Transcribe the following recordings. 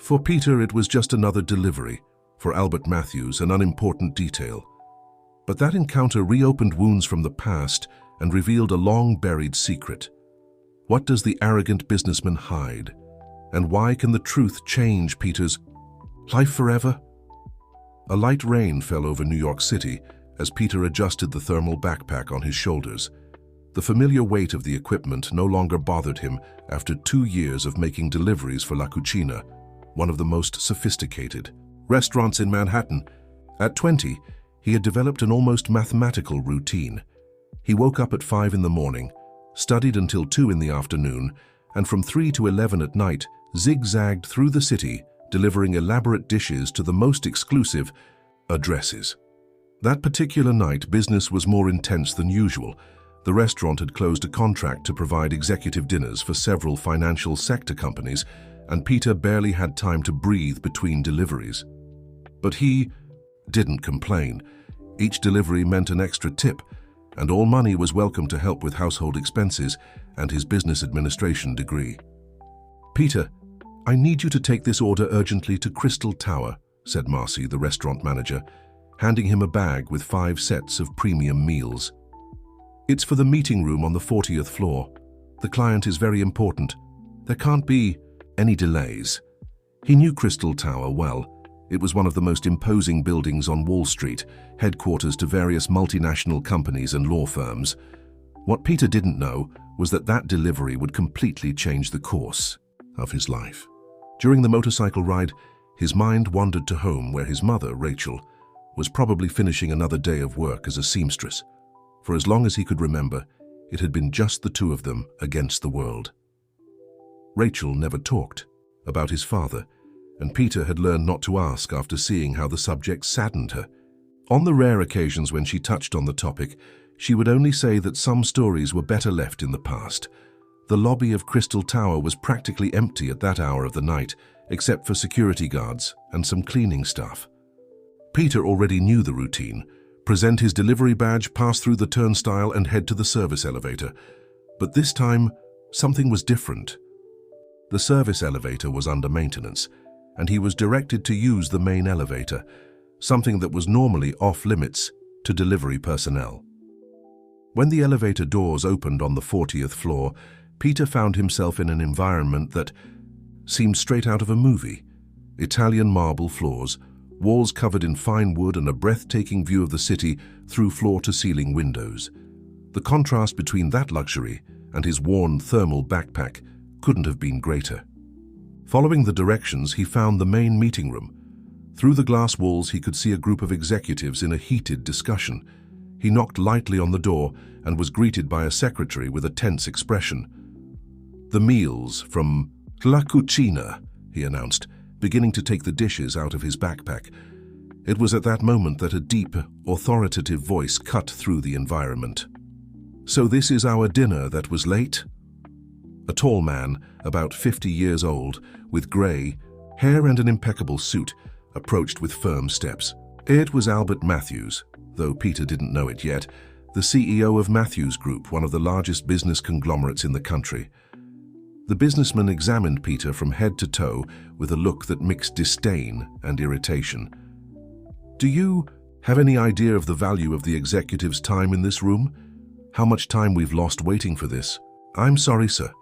For Peter, it was just another delivery. For Albert Matthews, an unimportant detail. But that encounter reopened wounds from the past and revealed a long-buried secret. What does the arrogant businessman hide? And why can the truth change Peter's life forever? A light rain fell over New York City as Peter adjusted the thermal backpack on his shoulders. The familiar weight of the equipment no longer bothered him after 2 years of making deliveries for La Cucina, one of the most sophisticated restaurants in Manhattan. At 20, he had developed an almost mathematical routine. He woke up at 5 in the morning, studied until 2 in the afternoon, and from 3 to 11 at night zigzagged through the city, delivering elaborate dishes to the most exclusive addresses. That particular night, business was more intense than usual. The restaurant had closed a contract to provide executive dinners for several financial sector companies, and Peter barely had time to breathe between deliveries. But he didn't complain. Each delivery meant an extra tip, and all money was welcome to help with household expenses and his business administration degree. "Peter, I need you to take this order urgently to Crystal Tower," said Marcy, the restaurant manager, handing him a bag with 5 sets of premium meals. "It's for the meeting room on the 40th floor. The client is very important. There can't be any delays." He knew Crystal Tower well. It was one of the most imposing buildings on Wall Street, headquarters to various multinational companies and law firms. What Peter didn't know was that that delivery would completely change the course of his life. During the motorcycle ride, his mind wandered to home where his mother, Rachel, was probably finishing another day of work as a seamstress. For as long as he could remember, it had been just the two of them against the world. Rachel never talked about his father, and Peter had learned not to ask after seeing how the subject saddened her. On the rare occasions when she touched on the topic, she would only say that some stories were better left in the past. The lobby of Crystal Tower was practically empty at that hour of the night, except for security guards and some cleaning staff. Peter already knew the routine: present his delivery badge, pass through the turnstile, and head to the service elevator. But this time, something was different. The service elevator was under maintenance, and he was directed to use the main elevator, something that was normally off-limits to delivery personnel. When the elevator doors opened on the 40th floor, Peter found himself in an environment that seemed straight out of a movie. Italian marble floors, walls covered in fine wood, and a breathtaking view of the city through floor-to-ceiling windows. The contrast between that luxury and his worn thermal backpack couldn't have been greater. Following the directions, he found the main meeting room. Through the glass walls, he could see a group of executives in a heated discussion. He knocked lightly on the door and was greeted by a secretary with a tense expression. "The meals from La Cucina," he announced, beginning to take the dishes out of his backpack. It was at that moment that a deep, authoritative voice cut through the environment. "So this is our dinner that was late?" A tall man, about 50 years old, with grey hair and an impeccable suit, approached with firm steps. It was Albert Matthews, though Peter didn't know it yet, the CEO of Matthews Group, one of the largest business conglomerates in the country. The businessman examined Peter from head to toe with a look that mixed disdain and irritation. "Do you have any idea of the value of the executive's time in this room? How much time we've lost waiting for this?" "I'm sorry, sir,"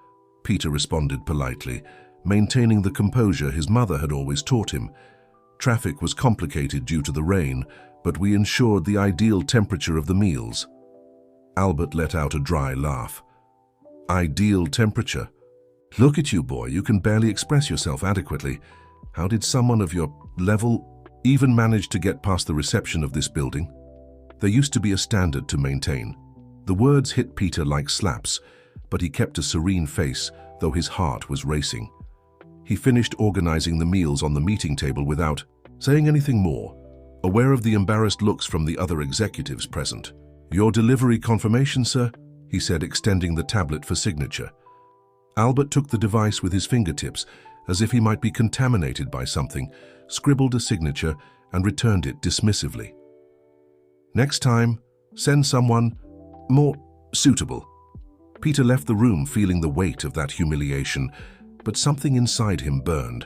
Peter responded politely, maintaining the composure his mother had always taught him. "Traffic was complicated due to the rain, but we ensured the ideal temperature of the meals." Albert let out a dry laugh. "Ideal temperature? Look at you, boy, you can barely express yourself adequately. How did someone of your level even manage to get past the reception of this building?" There used to be a standard to maintain. The words hit Peter like slaps, but he kept a serene face, though his heart was racing. He finished organizing the meals on the meeting table without saying anything more, aware of the embarrassed looks from the other executives present. "Your delivery confirmation, sir," he said, extending the tablet for signature. Albert took the device with his fingertips, as if he might be contaminated by something, scribbled a signature, and returned it dismissively. "Next time, send someone more suitable." Peter left the room feeling the weight of that humiliation, but something inside him burned.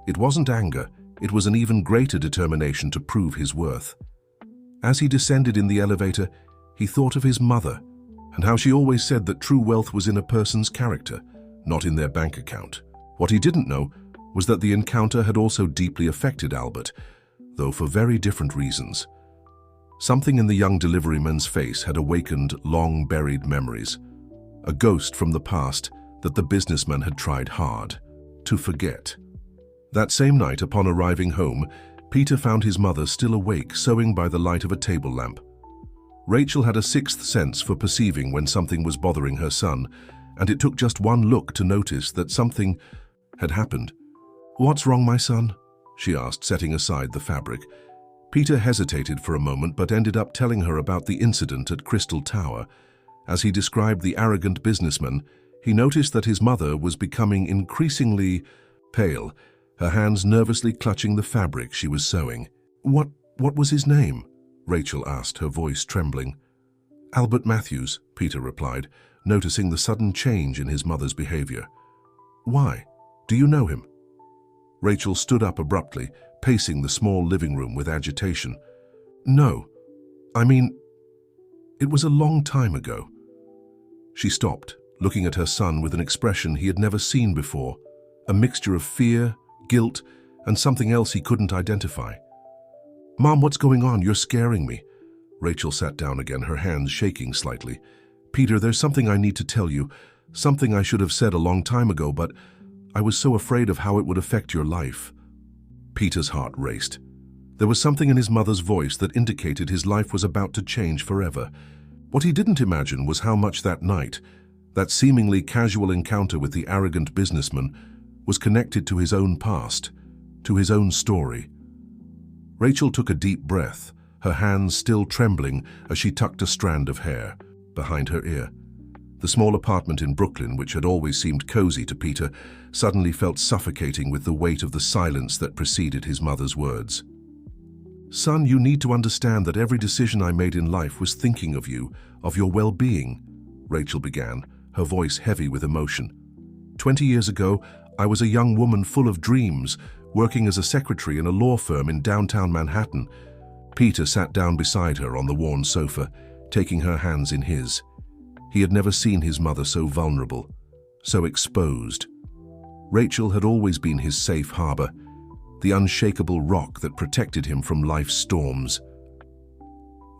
It wasn't anger, it was an even greater determination to prove his worth. As he descended in the elevator, he thought of his mother and how she always said that true wealth was in a person's character, not in their bank account. What he didn't know was that the encounter had also deeply affected Albert, though for very different reasons. Something in the young deliveryman's face had awakened long-buried memories, a ghost from the past that the businessman had tried hard to forget. That same night, upon arriving home, Peter found his mother still awake, sewing by the light of a table lamp. Rachel had a sixth sense for perceiving when something was bothering her son, and it took just one look to notice that something had happened. "What's wrong, my son?" she asked, setting aside the fabric. Peter hesitated for a moment but ended up telling her about the incident at Crystal Tower. As he described the arrogant businessman, he noticed that his mother was becoming increasingly pale, her hands nervously clutching the fabric she was sewing. What was his name?" Rachel asked, her voice trembling. "Albert Matthews," Peter replied, noticing the sudden change in his mother's behavior. "Why? Do you know him?" Rachel stood up abruptly, pacing the small living room with agitation. "No. I mean, it was a long time ago." She stopped, looking at her son with an expression he had never seen before, a mixture of fear, guilt, and something else he couldn't identify. "Mom, what's going on? You're scaring me." Rachel sat down again, her hands shaking slightly. "Peter, there's something I need to tell you, something I should have said a long time ago, but I was so afraid of how it would affect your life." Peter's heart raced. There was something in his mother's voice that indicated his life was about to change forever. What he didn't imagine was how much that night, that seemingly casual encounter with the arrogant businessman, was connected to his own past, to his own story. Rachel took a deep breath, her hands still trembling as she tucked a strand of hair behind her ear. The small apartment in Brooklyn, which had always seemed cozy to Peter, suddenly felt suffocating with the weight of the silence that preceded his mother's words. "Son, you need to understand that every decision I made in life was thinking of you, of your well-being," Rachel began, her voice heavy with emotion. 20 years ago, I was a young woman full of dreams, working as a secretary in a law firm in downtown Manhattan. Peter sat down beside her on the worn sofa, taking her hands in his. He had never seen his mother so vulnerable, so exposed. Rachel had always been his safe harbor, the unshakable rock that protected him from life's storms.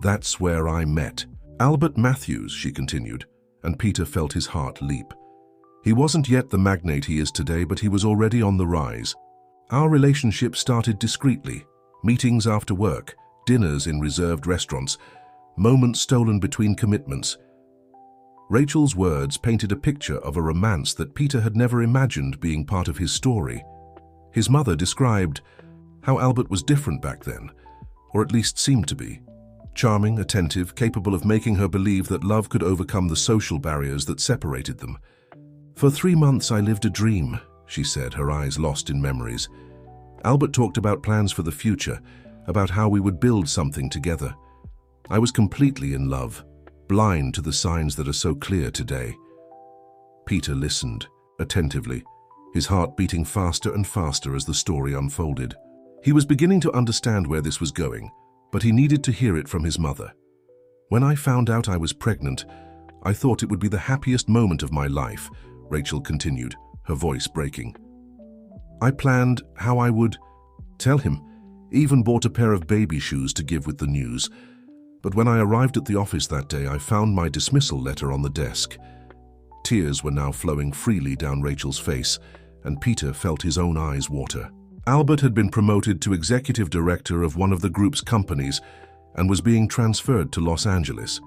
"That's where I met Albert Matthews," she continued, and Peter felt his heart leap. He wasn't yet the magnate he is today, but he was already on the rise. Our relationship started discreetly, meetings after work, dinners in reserved restaurants, moments stolen between commitments. Rachel's words painted a picture of a romance that Peter had never imagined being part of his story. His mother described how Albert was different back then, or at least seemed to be. Charming, attentive, capable of making her believe that love could overcome the social barriers that separated them. "For 3 months I lived a dream," she said, her eyes lost in memories. "Albert talked about plans for the future, about how we would build something together. I was completely in love, blind to the signs that are so clear today." Peter listened, attentively, his heart beating faster and faster as the story unfolded. He was beginning to understand where this was going, but he needed to hear it from his mother. "When I found out I was pregnant, I thought it would be the happiest moment of my life," Rachel continued, her voice breaking. "I planned how I would tell him, even bought a pair of baby shoes to give with the news. But when I arrived at the office that day, I found my dismissal letter on the desk." Tears were now flowing freely down Rachel's face, and Peter felt his own eyes water. Albert had been promoted to executive director of one of the group's companies and was being transferred to Los Angeles.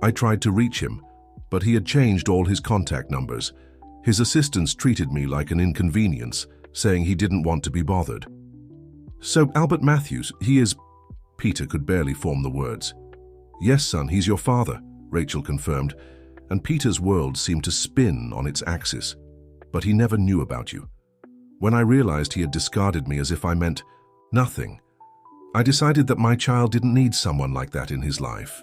I tried to reach him, but he had changed all his contact numbers. His assistants treated me like an inconvenience, saying he didn't want to be bothered. "So Albert Matthews, he is..." Peter could barely form the words. "Yes, son, he's your father," Rachel confirmed, and Peter's world seemed to spin on its axis. "But he never knew about you. When I realized he had discarded me as if I meant nothing, I decided that my child didn't need someone like that in his life.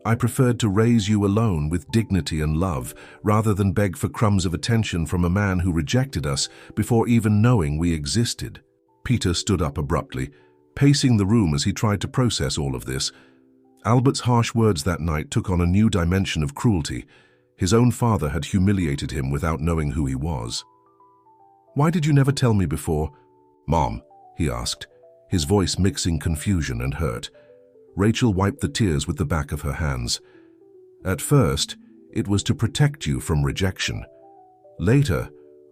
I preferred to raise you alone with dignity and love, rather than beg for crumbs of attention from a man who rejected us before even knowing we existed." Peter stood up abruptly, pacing the room as he tried to process all of this. Albert's harsh words that night took on a new dimension of cruelty. His own father had humiliated him without knowing who he was. "Why did you never tell me before?" "Mom," he asked, his voice mixing confusion and hurt. Rachel wiped the tears with the back of her hands. "At first, it was to protect you from rejection. Later,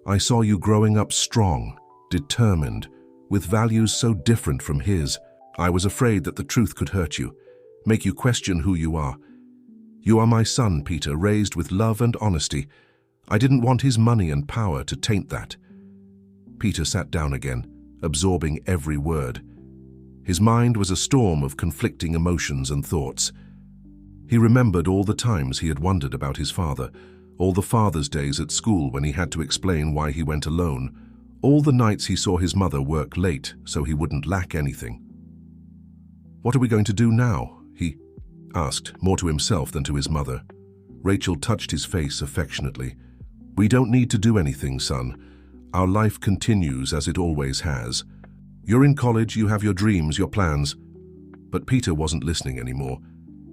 I saw you growing up strong, determined, with values so different from his. I was afraid that the truth could hurt you, make you question who you are. You are my son, Peter, raised with love and honesty. I didn't want his money and power to taint that." Peter sat down again, absorbing every word. His mind was a storm of conflicting emotions and thoughts. He remembered all the times he had wondered about his father, all the Father's Days at school when he had to explain why he went alone, all the nights he saw his mother work late so he wouldn't lack anything. "What are we going to do now?" he asked, more to himself than to his mother. Rachel touched his face affectionately. "We don't need to do anything, son. Our life continues as it always has. You're in college, you have your dreams, your plans." But Peter wasn't listening anymore.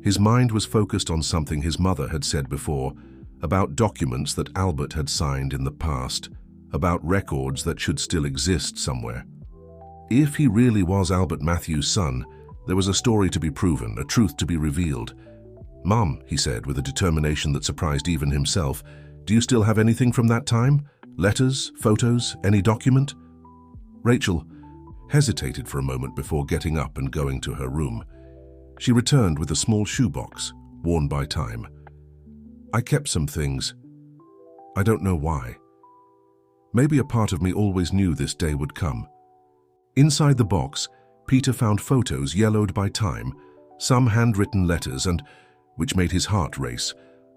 His mind was focused on something his mother had said before, about documents that Albert had signed in the past, about records that should still exist somewhere. If he really was Albert Matthews' son, there was a story to be proven, a truth to be revealed. "Mom," he said with a determination that surprised even himself, "do you still have anything from that time? Letters, photos, any document?" Rachel hesitated for a moment before getting up and going to her room. She returned with a small shoebox, worn by time. "I kept some things. I don't know why. Maybe a part of me always knew this day would come." Inside the box, Peter found photos yellowed by time, some handwritten letters and, which made his heart race,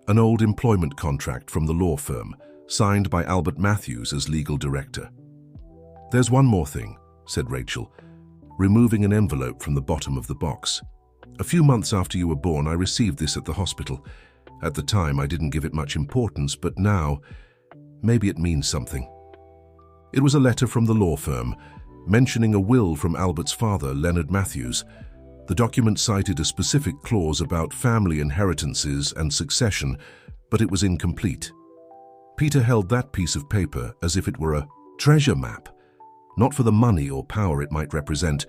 an old employment contract from the law firm, signed by Albert Matthews as legal director. "There's one more thing," said Rachel, removing an envelope from the bottom of the box. "A few months after you were born, I received this at the hospital. At the time, I didn't give it much importance, but now, maybe it means something." It was a letter from the law firm, mentioning a will from Albert's father, Leonard Matthews. The document cited a specific clause about family inheritances and succession, but it was incomplete. Peter held that piece of paper as if it were a treasure map, not for the money or power it might represent,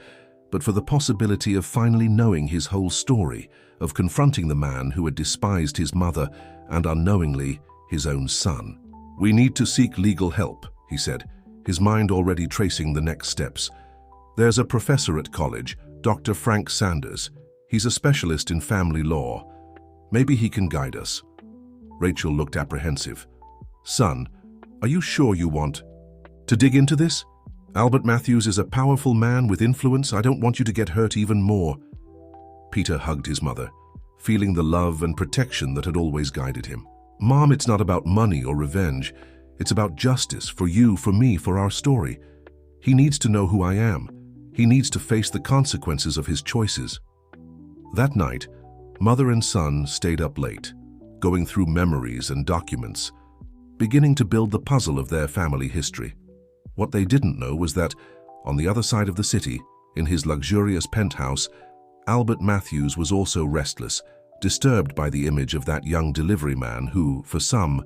but for the possibility of finally knowing his whole story, of confronting the man who had despised his mother and unknowingly his own son. "We need to seek legal help," he said, his mind already tracing the next steps. "There's a professor at college, Dr. Frank Sanders. He's a specialist in family law. Maybe he can guide us." Rachel looked apprehensive. "Son, are you sure you want to dig into this? Albert Matthews is a powerful man with influence. I don't want you to get hurt even more." Peter hugged his mother, feeling the love and protection that had always guided him. "Mom, it's not about money or revenge. It's about justice, for you, for me, for our story. He needs to know who I am. He needs to face the consequences of his choices." That night, mother and son stayed up late, going through memories and documents, beginning to build the puzzle of their family history. What they didn't know was that, on the other side of the city, in his luxurious penthouse, Albert Matthews was also restless, disturbed by the image of that young delivery man who, for some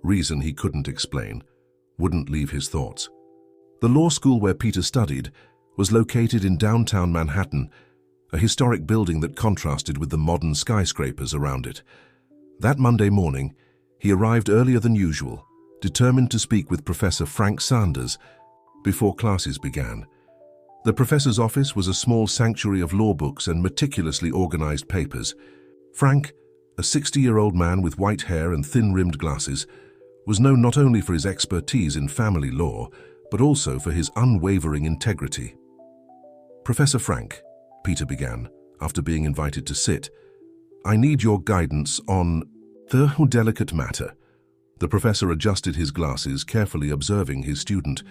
reason he couldn't explain, wouldn't leave his thoughts. The law school where Peter studied was located in downtown Manhattan, a historic building that contrasted with the modern skyscrapers around it. That Monday morning, he arrived earlier than usual, determined to speak with Professor Frank Sanders before classes began. The professor's office was a small sanctuary of law books and meticulously organized papers. Frank, a 60-year-old man with white hair and thin-rimmed glasses, was known not only for his expertise in family law, but also for his unwavering integrity. "Professor Frank," Peter began, after being invited to sit, "I need your guidance on the delicate matter." The professor adjusted his glasses, carefully observing his student.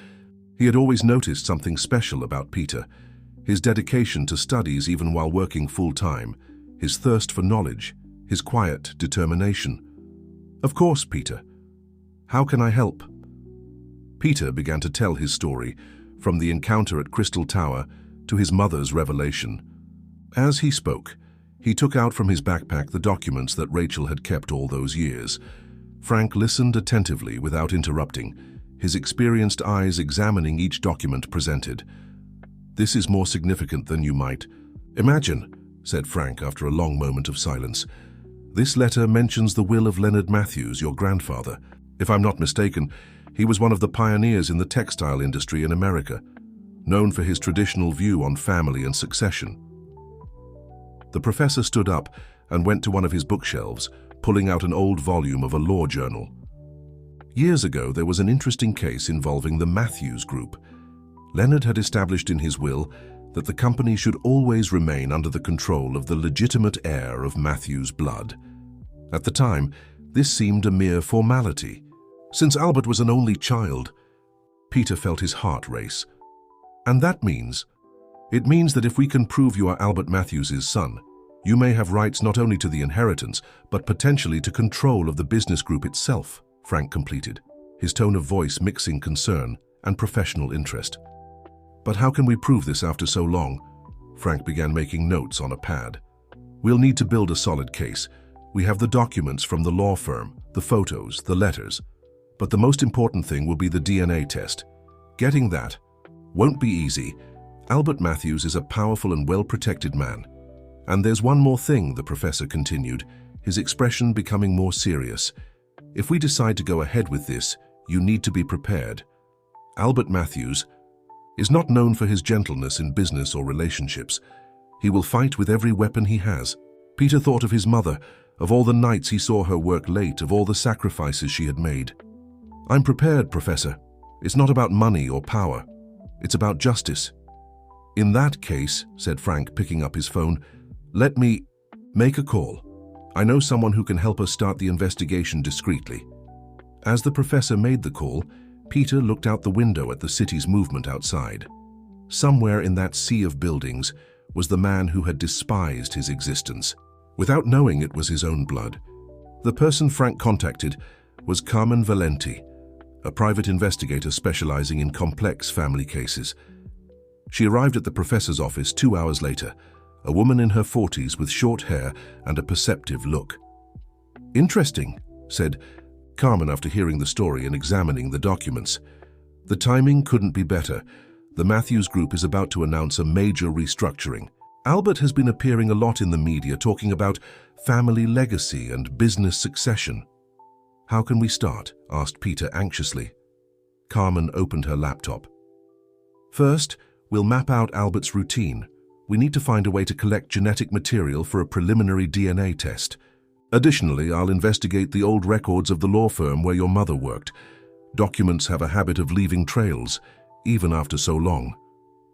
He had always noticed something special about Peter: his dedication to studies even while working full-time, his thirst for knowledge, his quiet determination. "Of course, Peter. How can I help?" Peter began to tell his story, from the encounter at Crystal Tower to his mother's revelation. As he spoke, he took out from his backpack the documents that Rachel had kept all those years. Frank listened attentively without interrupting, his experienced eyes examining each document presented. "This is more significant than you might imagine," said Frank after a long moment of silence. "This letter mentions the will of Leonard Matthews, your grandfather. If I'm not mistaken, he was one of the pioneers in the textile industry in America, known for his traditional view on family and succession." The professor stood up and went to one of his bookshelves, pulling out an old volume of a law journal. Years ago, there was an interesting case involving the Matthews Group. Leonard had established in his will that the company should always remain under the control of the legitimate heir of Matthews' blood. At the time, this seemed a mere formality. Since Albert was an only child, Peter felt his heart race. "And that means? It means that if we can prove you are Albert Matthews' son, you may have rights not only to the inheritance, but potentially to control of the business group itself," Frank completed, his tone of voice mixing concern and professional interest. "But how can we prove this after so long?" Frank began making notes on a pad. "We'll need to build a solid case. We have the documents from the law firm, the photos, the letters. But the most important thing will be the DNA test. Getting that won't be easy. Albert Matthews is a powerful and well-protected man. And there's one more thing," the professor continued, his expression becoming more serious. "If we decide to go ahead with this, you need to be prepared. Albert Matthews is not known for his gentleness in business or relationships. He will fight with every weapon he has." Peter thought of his mother, of all the nights he saw her work late, of all the sacrifices she had made. "I'm prepared, Professor. It's not about money or power. It's about justice." "In that case," said Frank, picking up his phone, "let me make a call. I know someone who can help us start the investigation discreetly." As the professor made the call, Peter looked out the window at the city's movement outside. Somewhere in that sea of buildings was the man who had despised his existence, without knowing it was his own blood. The person Frank contacted was Carmen Valenti, a private investigator specializing in complex family cases. She arrived at the professor's office 2 hours later, a woman in her 40s with short hair and a perceptive look. "Interesting," said Carmen after hearing the story and examining the documents. "The timing couldn't be better. The Matthews Group is about to announce a major restructuring. Albert has been appearing a lot in the media talking about family legacy and business succession." "How can we start?" asked Peter anxiously. Carmen opened her laptop. "First, we'll map out Albert's routine. We need to find a way to collect genetic material for a preliminary DNA test. Additionally, I'll investigate the old records of the law firm where your mother worked. Documents have a habit of leaving trails, even after so long."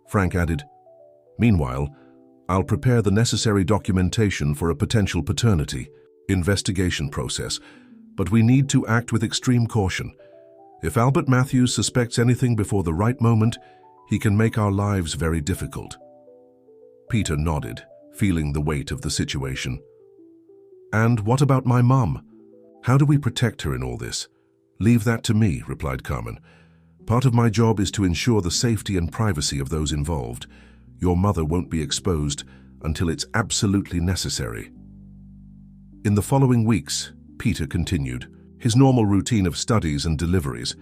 Frank added, "Meanwhile, I'll prepare the necessary documentation for a potential paternity investigation process, but we need to act with extreme caution. If Albert Matthews suspects anything before the right moment, he can make our lives very difficult." Peter nodded, feeling the weight of the situation. "And what about my mum? How do we protect her in all this?" "Leave that to me," replied Carmen. "Part of my job is to ensure the safety and privacy of those involved. Your mother won't be exposed until it's absolutely necessary." In the following weeks, Peter continued his normal routine of studies and deliveries,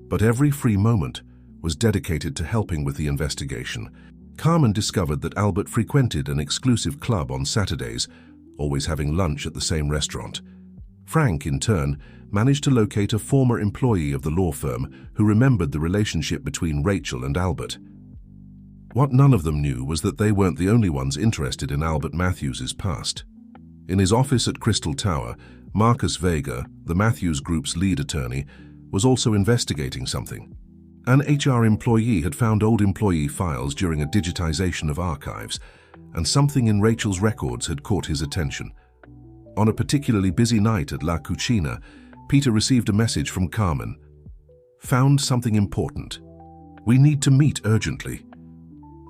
but every free moment was dedicated to helping with the investigation. Carmen discovered that Albert frequented an exclusive club on Saturdays, always having lunch at the same restaurant. Frank, in turn, managed to locate a former employee of the law firm who remembered the relationship between Rachel and Albert. What none of them knew was that they weren't the only ones interested in Albert Matthews' past. In his office at Crystal Tower, Marcus Vega, the Matthews Group's lead attorney, was also investigating something. An HR employee had found old employee files during a digitization of archives, and something in Rachel's records had caught his attention. On a particularly busy night at La Cucina, Peter received a message from Carmen. "Found something important. We need to meet urgently."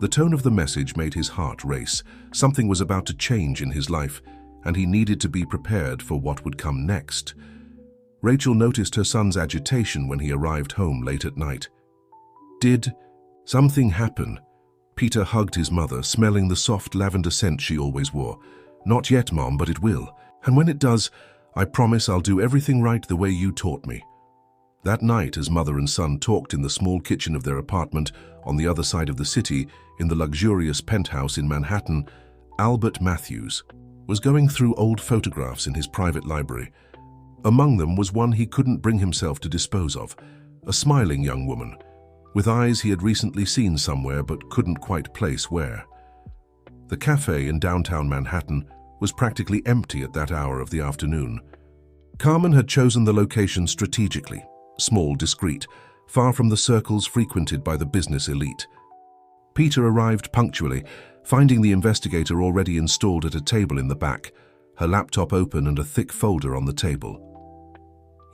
The tone of the message made his heart race. Something was about to change in his life, and he needed to be prepared for what would come next. Rachel noticed her son's agitation when he arrived home late at night. "Did Something happened. Peter hugged his mother, smelling the soft lavender scent she always wore. "Not yet, Mom, but it will. And when it does, I promise I'll do everything right the way you taught me." That night, as mother and son talked in the small kitchen of their apartment on the other side of the city, in the luxurious penthouse in Manhattan, Albert Matthews was going through old photographs in his private library. Among them was one he couldn't bring himself to dispose of, a smiling young woman, with eyes he had recently seen somewhere but couldn't quite place where. The cafe in downtown Manhattan was practically empty at that hour of the afternoon. Carmen had chosen the location strategically, small, discreet, far from the circles frequented by the business elite. Peter arrived punctually, finding the investigator already installed at a table in the back, her laptop open and a thick folder on the table.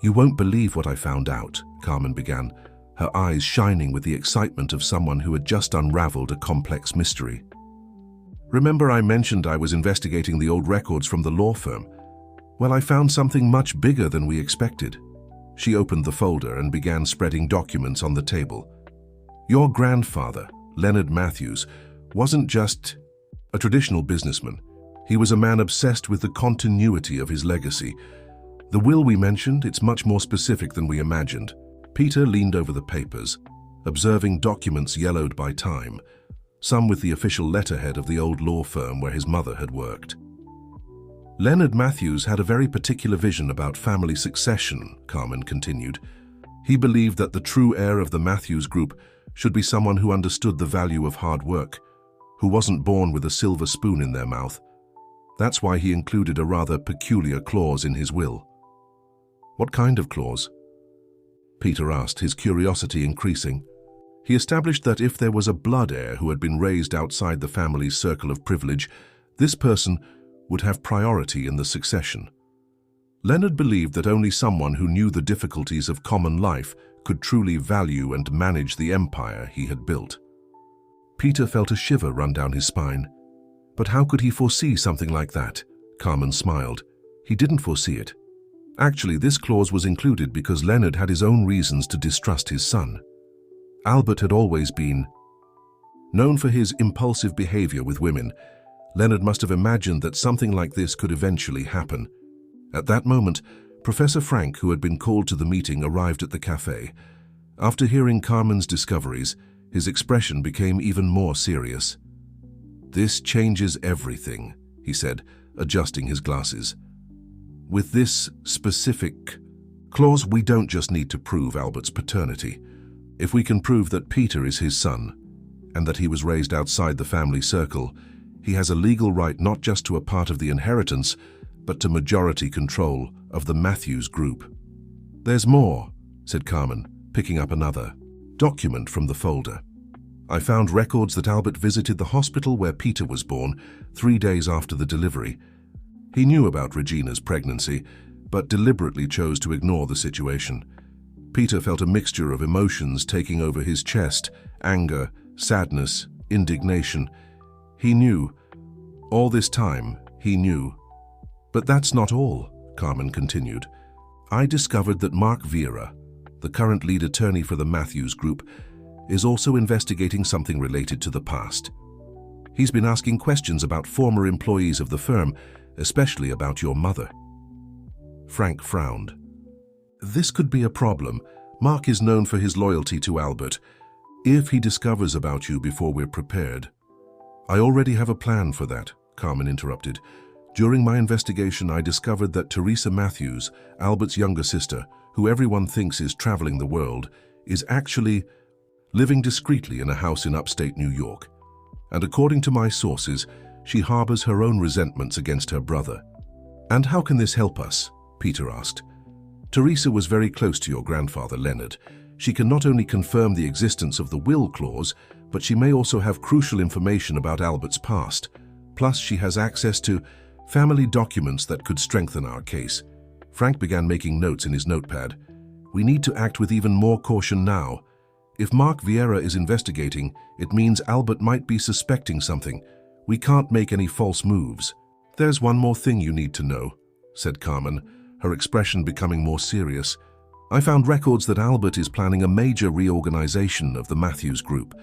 "You won't believe what I found out," Carmen began, her eyes shining with the excitement of someone who had just unraveled a complex mystery. "Remember I mentioned I was investigating the old records from the law firm? Well, I found something much bigger than we expected." She opened the folder and began spreading documents on the table. "Your grandfather, Leonard Matthews, wasn't just a traditional businessman. He was a man obsessed with the continuity of his legacy. The will we mentioned, it's much more specific than we imagined." Peter leaned over the papers, observing documents yellowed by time, some with the official letterhead of the old law firm where his mother had worked. "Leonard Matthews had a very particular vision about family succession," Carmen continued. "He believed that the true heir of the Matthews Group should be someone who understood the value of hard work, who wasn't born with a silver spoon in their mouth. That's why he included a rather peculiar clause in his will." "What kind of clause?" Peter asked, his curiosity increasing. He established that if there was a blood heir who had been raised outside the family's circle of privilege, this person would have priority in the succession. Leonard believed that only someone who knew the difficulties of common life could truly value and manage the empire he had built. Peter felt a shiver run down his spine. But how could he foresee something like that? Carmen smiled. He didn't foresee it. Actually, this clause was included because Leonard had his own reasons to distrust his son. Albert had always been known for his impulsive behavior with women. Leonard must have imagined that something like this could eventually happen. At that moment, Professor Frank, who had been called to the meeting, arrived at the cafe. After hearing Carmen's discoveries, his expression became even more serious. "This changes everything," he said, adjusting his glasses. "With this specific clause, we don't just need to prove Albert's paternity. If we can prove that Peter is his son, and that he was raised outside the family circle, he has a legal right not just to a part of the inheritance, but to majority control of the Matthews Group." "There's more," said Carmen, picking up another document from the folder. "I found records that Albert visited the hospital where Peter was born 3 days after the delivery. He knew about Regina's pregnancy, but deliberately chose to ignore the situation. Peter felt a mixture of emotions taking over his chest: anger, sadness, indignation. He knew. All this time, he knew. But that's not all," Carmen continued. "I discovered that Mark Vieira, the current lead attorney for the Matthews Group, is also investigating something related to the past. He's been asking questions about former employees of the firm, especially about your mother." Frank frowned. "This could be a problem. Mark is known for his loyalty to Albert. If he discovers about you before we're prepared—" "I already have a plan for that," Carmen interrupted. "During my investigation, I discovered that Teresa Matthews, Albert's younger sister, who everyone thinks is traveling the world, is actually living discreetly in a house in upstate New York. And according to my sources, she harbors her own resentments against her brother." "And how can this help us?" Peter asked. "Teresa was very close to your grandfather, Leonard. She can not only confirm the existence of the will clause, but she may also have crucial information about Albert's past. Plus, she has access to family documents that could strengthen our case." Frank began making notes in his notepad. "We need to act with even more caution now. If Mark Vieira is investigating, it means Albert might be suspecting something. We can't make any false moves." "There's one more thing you need to know," said Carmen, her expression becoming more serious. "I found records that Albert is planning a major reorganization of the Matthews Group.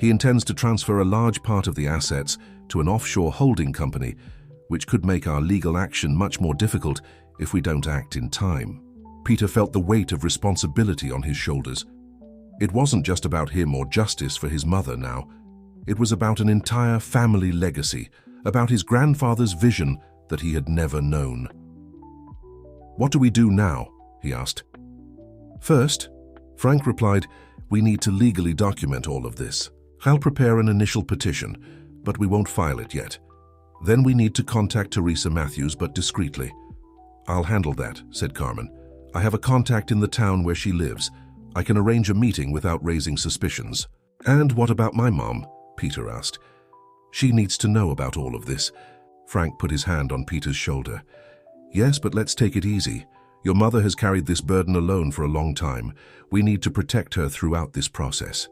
He intends to transfer a large part of the assets to an offshore holding company, which could make our legal action much more difficult if we don't act in time. Peter felt the weight of responsibility on his shoulders. It wasn't just about him or justice for his mother now. It was about an entire family legacy, about his grandfather's vision that he had never known. "What do we do now?" he asked. "First," Frank replied, "we need to legally document all of this. I'll prepare an initial petition, but we won't file it yet. Then we need to contact Teresa Matthews, but discreetly." "I'll handle that," said Carmen. "I have a contact in the town where she lives. I can arrange a meeting without raising suspicions." "And what about my mom?" Peter asked. "She needs to know about all of this." Frank put his hand on Peter's shoulder. "Yes, but let's take it easy. Your mother has carried this burden alone for a long time. We need to protect her throughout this process."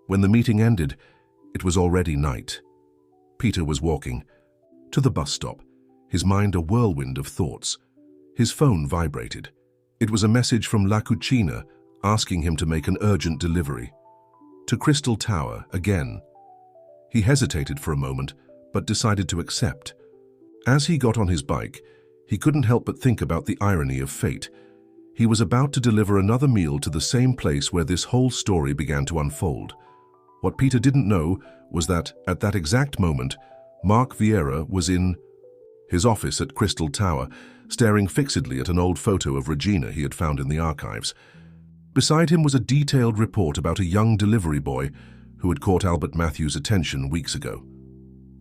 When the meeting ended, it was already night. Peter was walking to the bus stop, his mind a whirlwind of thoughts. His phone vibrated. It was a message from La Cucina asking him to make an urgent delivery. To Crystal Tower, again. He hesitated for a moment, but decided to accept. As he got on his bike, he couldn't help but think about the irony of fate. He was about to deliver another meal to the same place where this whole story began to unfold. What Peter didn't know was that, at that exact moment, Mark Vieira was in his office at Crystal Tower, staring fixedly at an old photo of Regina he had found in the archives. Beside him was a detailed report about a young delivery boy who had caught Albert Matthews' attention weeks ago.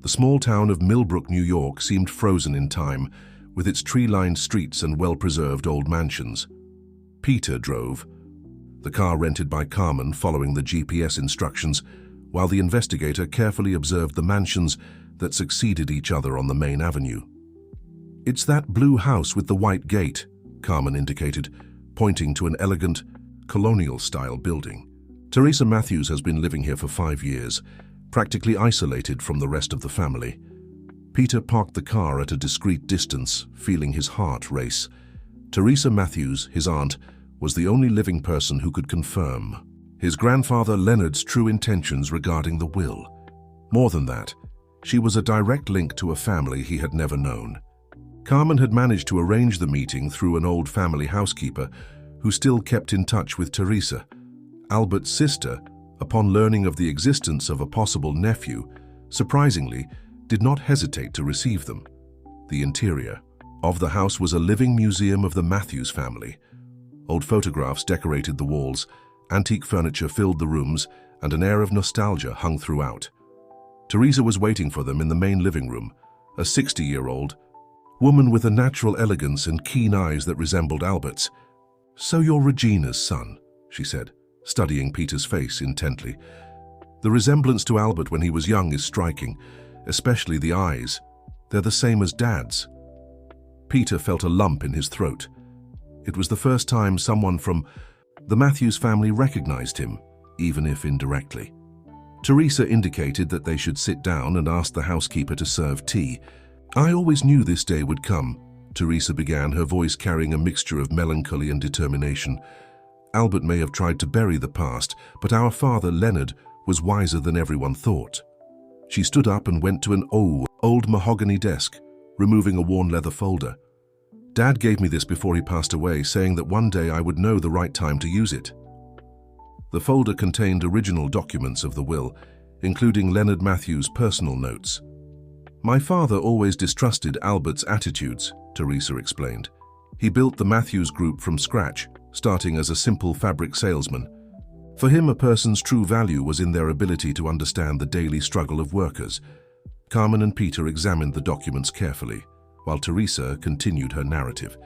The small town of Millbrook, New York, seemed frozen in time, with its tree-lined streets and well-preserved old mansions. Peter drove, the car rented by Carmen following the GPS instructions, while the investigator carefully observed the mansions that succeeded each other on the main avenue. "It's that blue house with the white gate," Carmen indicated, pointing to an elegant, colonial-style building. "Teresa Matthews has been living here for 5 years, practically isolated from the rest of the family." Peter parked the car at a discreet distance, feeling his heart race. Teresa Matthews, his aunt, was the only living person who could confirm his grandfather Leonard's true intentions regarding the will. More than that, she was a direct link to a family he had never known. Carmen had managed to arrange the meeting through an old family housekeeper who still kept in touch with Teresa. Albert's sister, upon learning of the existence of a possible nephew, surprisingly, did not hesitate to receive them. The interior of the house was a living museum of the Matthews family. Old photographs decorated the walls, antique furniture filled the rooms, and an air of nostalgia hung throughout. Teresa was waiting for them in the main living room, a 60-year-old woman with a natural elegance and keen eyes that resembled Albert's. "So you're Regina's son," she said, studying Peter's face intently. "The resemblance to Albert when he was young is striking, especially the eyes. They're the same as Dad's." Peter felt a lump in his throat. It was the first time someone from the Matthews family recognized him, even if indirectly. Teresa indicated that they should sit down and asked the housekeeper to serve tea. "I always knew this day would come," Teresa began, her voice carrying a mixture of melancholy and determination. "Albert may have tried to bury the past, but our father, Leonard, was wiser than everyone thought." She stood up and went to an old mahogany desk, removing a worn leather folder. "Dad gave me this before he passed away, saying that one day I would know the right time to use it." The folder contained original documents of the will, including Leonard Matthews' personal notes. "My father always distrusted Albert's attitudes," Teresa explained. "He built the Matthews Group from scratch, starting as a simple fabric salesman. For him, a person's true value was in their ability to understand the daily struggle of workers." Carmen and Peter examined the documents carefully, while Teresa continued her narrative.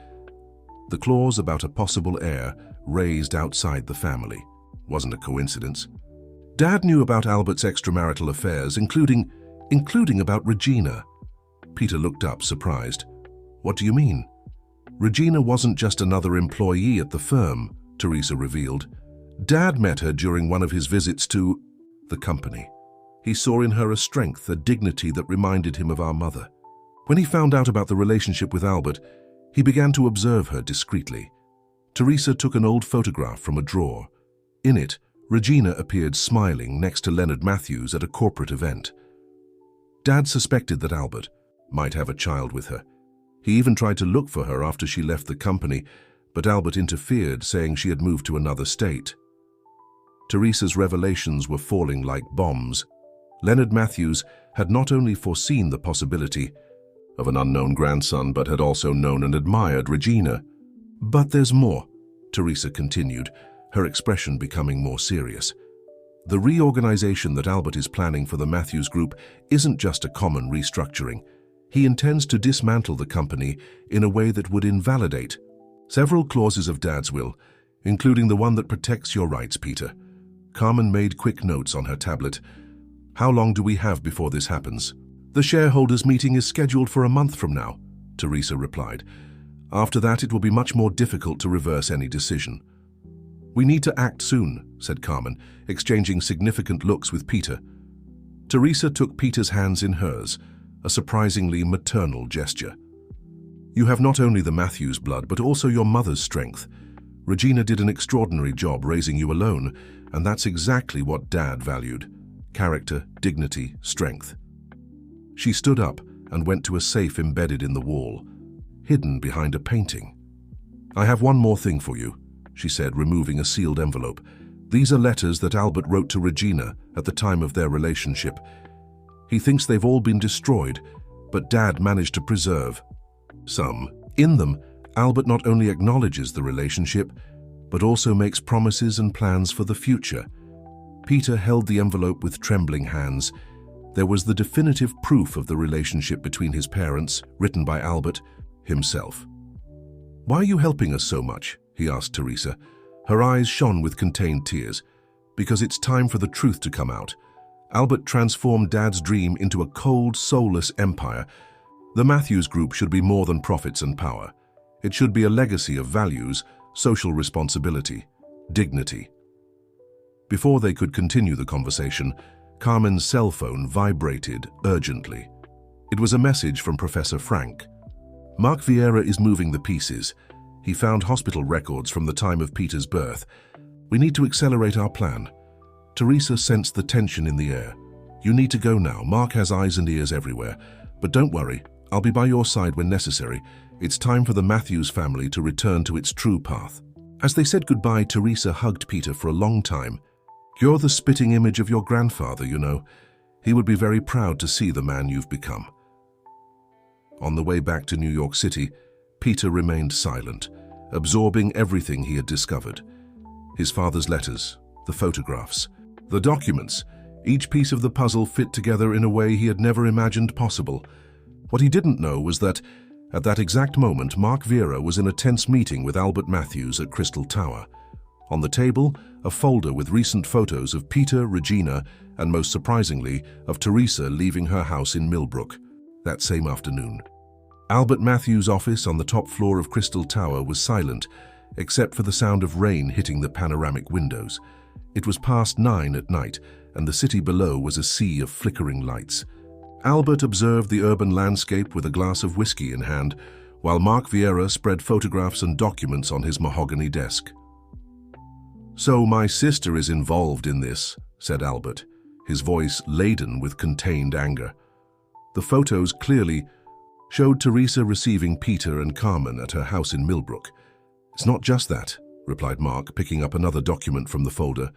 The clause about a possible heir raised outside the family wasn't a coincidence. "Dad knew about Albert's extramarital affairs, including about Regina." Peter looked up, surprised. "What do you mean?" "Regina wasn't just another employee at the firm," Teresa revealed. "Dad met her during one of his visits to the company. He saw in her a strength, a dignity that reminded him of our mother. When he found out about the relationship with Albert, he began to observe her discreetly." Teresa took an old photograph from a drawer. In it, Regina appeared smiling next to Leonard Matthews at a corporate event. Dad suspected that Albert might have a child with her. He even tried to look for her after she left the company, but Albert interfered, saying she had moved to another state. Teresa's revelations were falling like bombs. Leonard Matthews had not only foreseen the possibility of an unknown grandson, but had also known and admired Regina. "But there's more," Teresa continued, her expression becoming more serious. "The reorganization that Albert is planning for the Matthews Group isn't just a common restructuring. He intends to dismantle the company in a way that would invalidate several clauses of Dad's will, including the one that protects your rights, Peter." Carmen made quick notes on her tablet. "How long do we have before this happens?" "The shareholders' meeting is scheduled for a month from now," Teresa replied. "After that, it will be much more difficult to reverse any decision." "We need to act soon," said Carmen, exchanging significant looks with Peter. Teresa took Peter's hands in hers, a surprisingly maternal gesture. "You have not only the Matthews blood, but also your mother's strength. Regina did an extraordinary job raising you alone, and that's exactly what Dad valued: character, dignity, strength." She stood up and went to a safe embedded in the wall, hidden behind a painting. "I have one more thing for you," she said, removing a sealed envelope. "These are letters that Albert wrote to Regina at the time of their relationship. He thinks they've all been destroyed, but Dad managed to preserve some. In them, Albert not only acknowledges the relationship, but also makes promises and plans for the future." Peter held the envelope with trembling hands. There was the definitive proof of the relationship between his parents, written by Albert himself. "Why are you helping us so much?" he asked Teresa. Her eyes shone with contained tears. "Because it's time for the truth to come out. Albert transformed Dad's dream into a cold, soulless empire. The Matthews Group should be more than profits and power. It should be a legacy of values, social responsibility, dignity." Before they could continue the conversation, Carmen's cell phone vibrated urgently. It was a message from Professor Frank. "Mark Vieira is moving the pieces. He found hospital records from the time of Peter's birth. We need to accelerate our plan." Teresa sensed the tension in the air. "You need to go now. Mark has eyes and ears everywhere. But don't worry, I'll be by your side when necessary. It's time for the Matthews family to return to its true path." As they said goodbye, Teresa hugged Peter for a long time. "You're the spitting image of your grandfather, you know. He would be very proud to see the man you've become." On the way back to New York City, Peter remained silent, absorbing everything he had discovered. His father's letters, the photographs, the documents. Each piece of the puzzle fit together in a way he had never imagined possible. What he didn't know was that, at that exact moment, Mark Vieira was in a tense meeting with Albert Matthews at Crystal Tower. On the table, a folder with recent photos of Peter, Regina, and most surprisingly, of Teresa leaving her house in Millbrook that same afternoon. Albert Matthews' office on the top floor of Crystal Tower was silent, except for the sound of rain hitting the panoramic windows. It was past 9 at night, and the city below was a sea of flickering lights. Albert observed the urban landscape with a glass of whiskey in hand, while Mark Vieira spread photographs and documents on his mahogany desk. "So my sister is involved in this," said Albert, his voice laden with contained anger. The photos clearly showed Teresa receiving Peter and Carmen at her house in Millbrook. "It's not just that," replied Mark, picking up another document from the folder.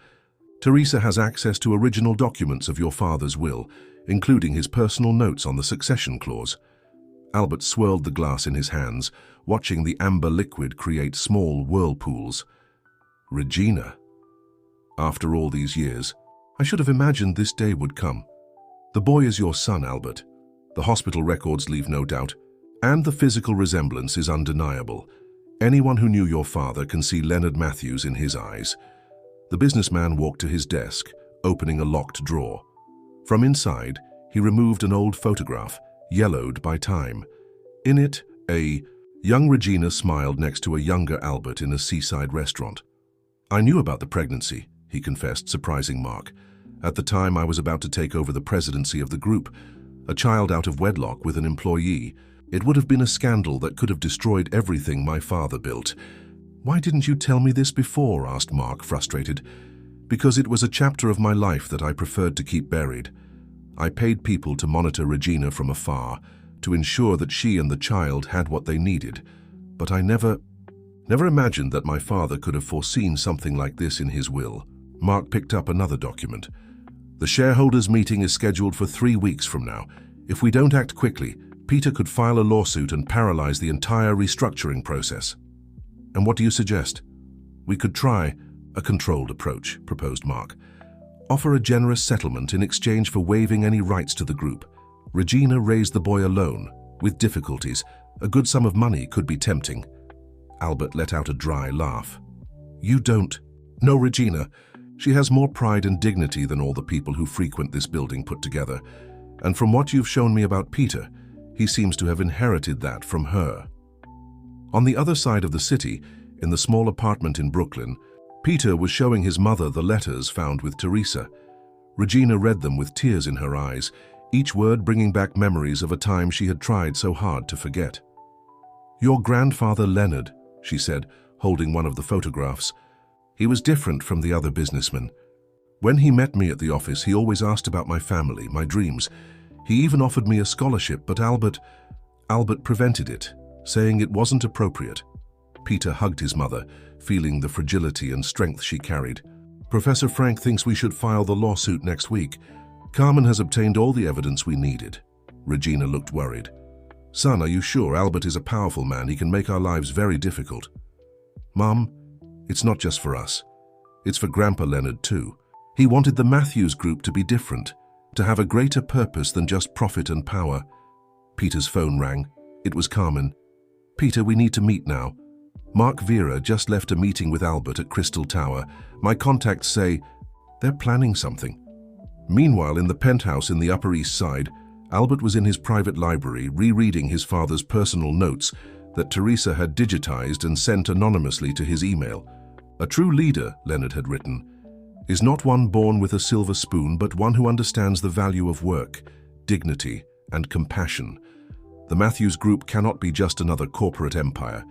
"Teresa has access to original documents of your father's will, including his personal notes on the succession clause." Albert swirled the glass in his hands, watching the amber liquid create small whirlpools. "Regina. After all these years, I should have imagined this day would come. The boy is your son, Albert. The hospital records leave no doubt, and the physical resemblance is undeniable. Anyone who knew your father can see Leonard Matthews in his eyes." The businessman walked to his desk, opening a locked drawer. From inside, he removed an old photograph, yellowed by time. In it, a young Regina smiled next to a younger Albert in a seaside restaurant. "I knew about the pregnancy," he confessed, surprising Mark. "At the time, I was about to take over the presidency of the group. A child out of wedlock with an employee. It would have been a scandal that could have destroyed everything my father built." "Why didn't you tell me this before?" asked Mark, frustrated. Because it was a chapter of my life that I preferred to keep buried. I paid people to monitor Regina from afar, to ensure that she and the child had what they needed, but I never imagined that my father could have foreseen something like this in his will. Mark picked up another document. The shareholders' meeting is scheduled for 3 weeks from now. If we don't act quickly, Peter could file a lawsuit and paralyze the entire restructuring process. And what do you suggest? We could try a controlled approach, proposed Mark. Offer a generous settlement in exchange for waiving any rights to the group. Regina raised the boy alone, with difficulties. A good sum of money could be tempting. Albert let out a dry laugh. You don't. No, Regina. She has more pride and dignity than all the people who frequent this building put together. And from what you've shown me about Peter, he seems to have inherited that from her. On the other side of the city, in the small apartment in Brooklyn, Peter was showing his mother the letters found with Teresa. Regina read them with tears in her eyes, each word bringing back memories of a time she had tried so hard to forget. Your grandfather Leonard, she said, holding one of the photographs. He was different from the other businessmen. When he met me at the office, he always asked about my family, my dreams. He even offered me a scholarship, but Albert prevented it, saying it wasn't appropriate. Peter hugged his mother, feeling the fragility and strength she carried. Professor Frank thinks we should file the lawsuit next week. Carmen has obtained all the evidence we needed. Regina looked worried. Son, are you sure? Albert is a powerful man. He can make our lives very difficult. Mom, it's not just for us. It's for Grandpa Leonard too. He wanted the Matthews Group to be different, to have a greater purpose than just profit and power. Peter's phone rang. It was Carmen. Peter, we need to meet now. Mark Vera just left a meeting with Albert at Crystal Tower. My contacts say they're planning something. Meanwhile, in the penthouse in the Upper East Side, Albert was in his private library rereading his father's personal notes that Teresa had digitized and sent anonymously to his email. A true leader, Leonard had written, is not one born with a silver spoon, but one who understands the value of work, dignity, and compassion. The Matthews Group cannot be just another corporate empire.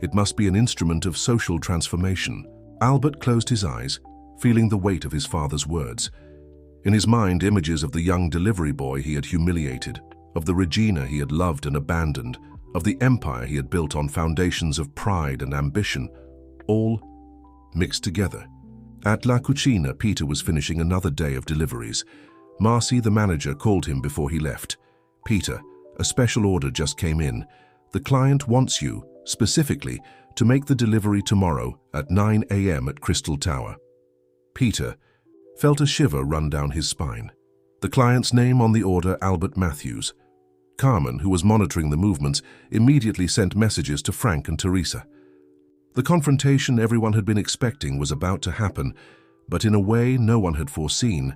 It must be an instrument of social transformation. Albert closed his eyes, feeling the weight of his father's words. In his mind, images of the young delivery boy he had humiliated, of the Regina he had loved and abandoned, of the empire he had built on foundations of pride and ambition, all mixed together. At La Cucina, Peter was finishing another day of deliveries. Marcy, the manager, called him before he left. Peter, a special order just came in. The client wants you, specifically, to make the delivery tomorrow at 9 a.m. at Crystal Tower. Peter felt a shiver run down his spine. The client's name on the order, Albert Matthews. Carmen, who was monitoring the movements, immediately sent messages to Frank and Teresa. The confrontation everyone had been expecting was about to happen, but in a way no one had foreseen.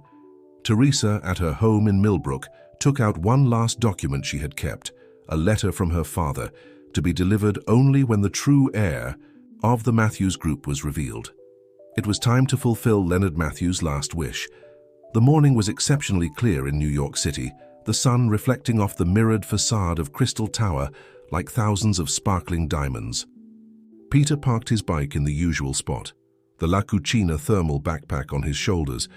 Teresa, at her home in Millbrook, took out one last document she had kept, a letter from her father, to be delivered only when the true heir of the Matthews Group was revealed. It was time to fulfill Leonard Matthews' last wish. The morning was exceptionally clear in New York City, the sun reflecting off the mirrored facade of Crystal Tower like thousands of sparkling diamonds. Peter parked his bike in the usual spot, the La Cucina thermal backpack on his shoulders,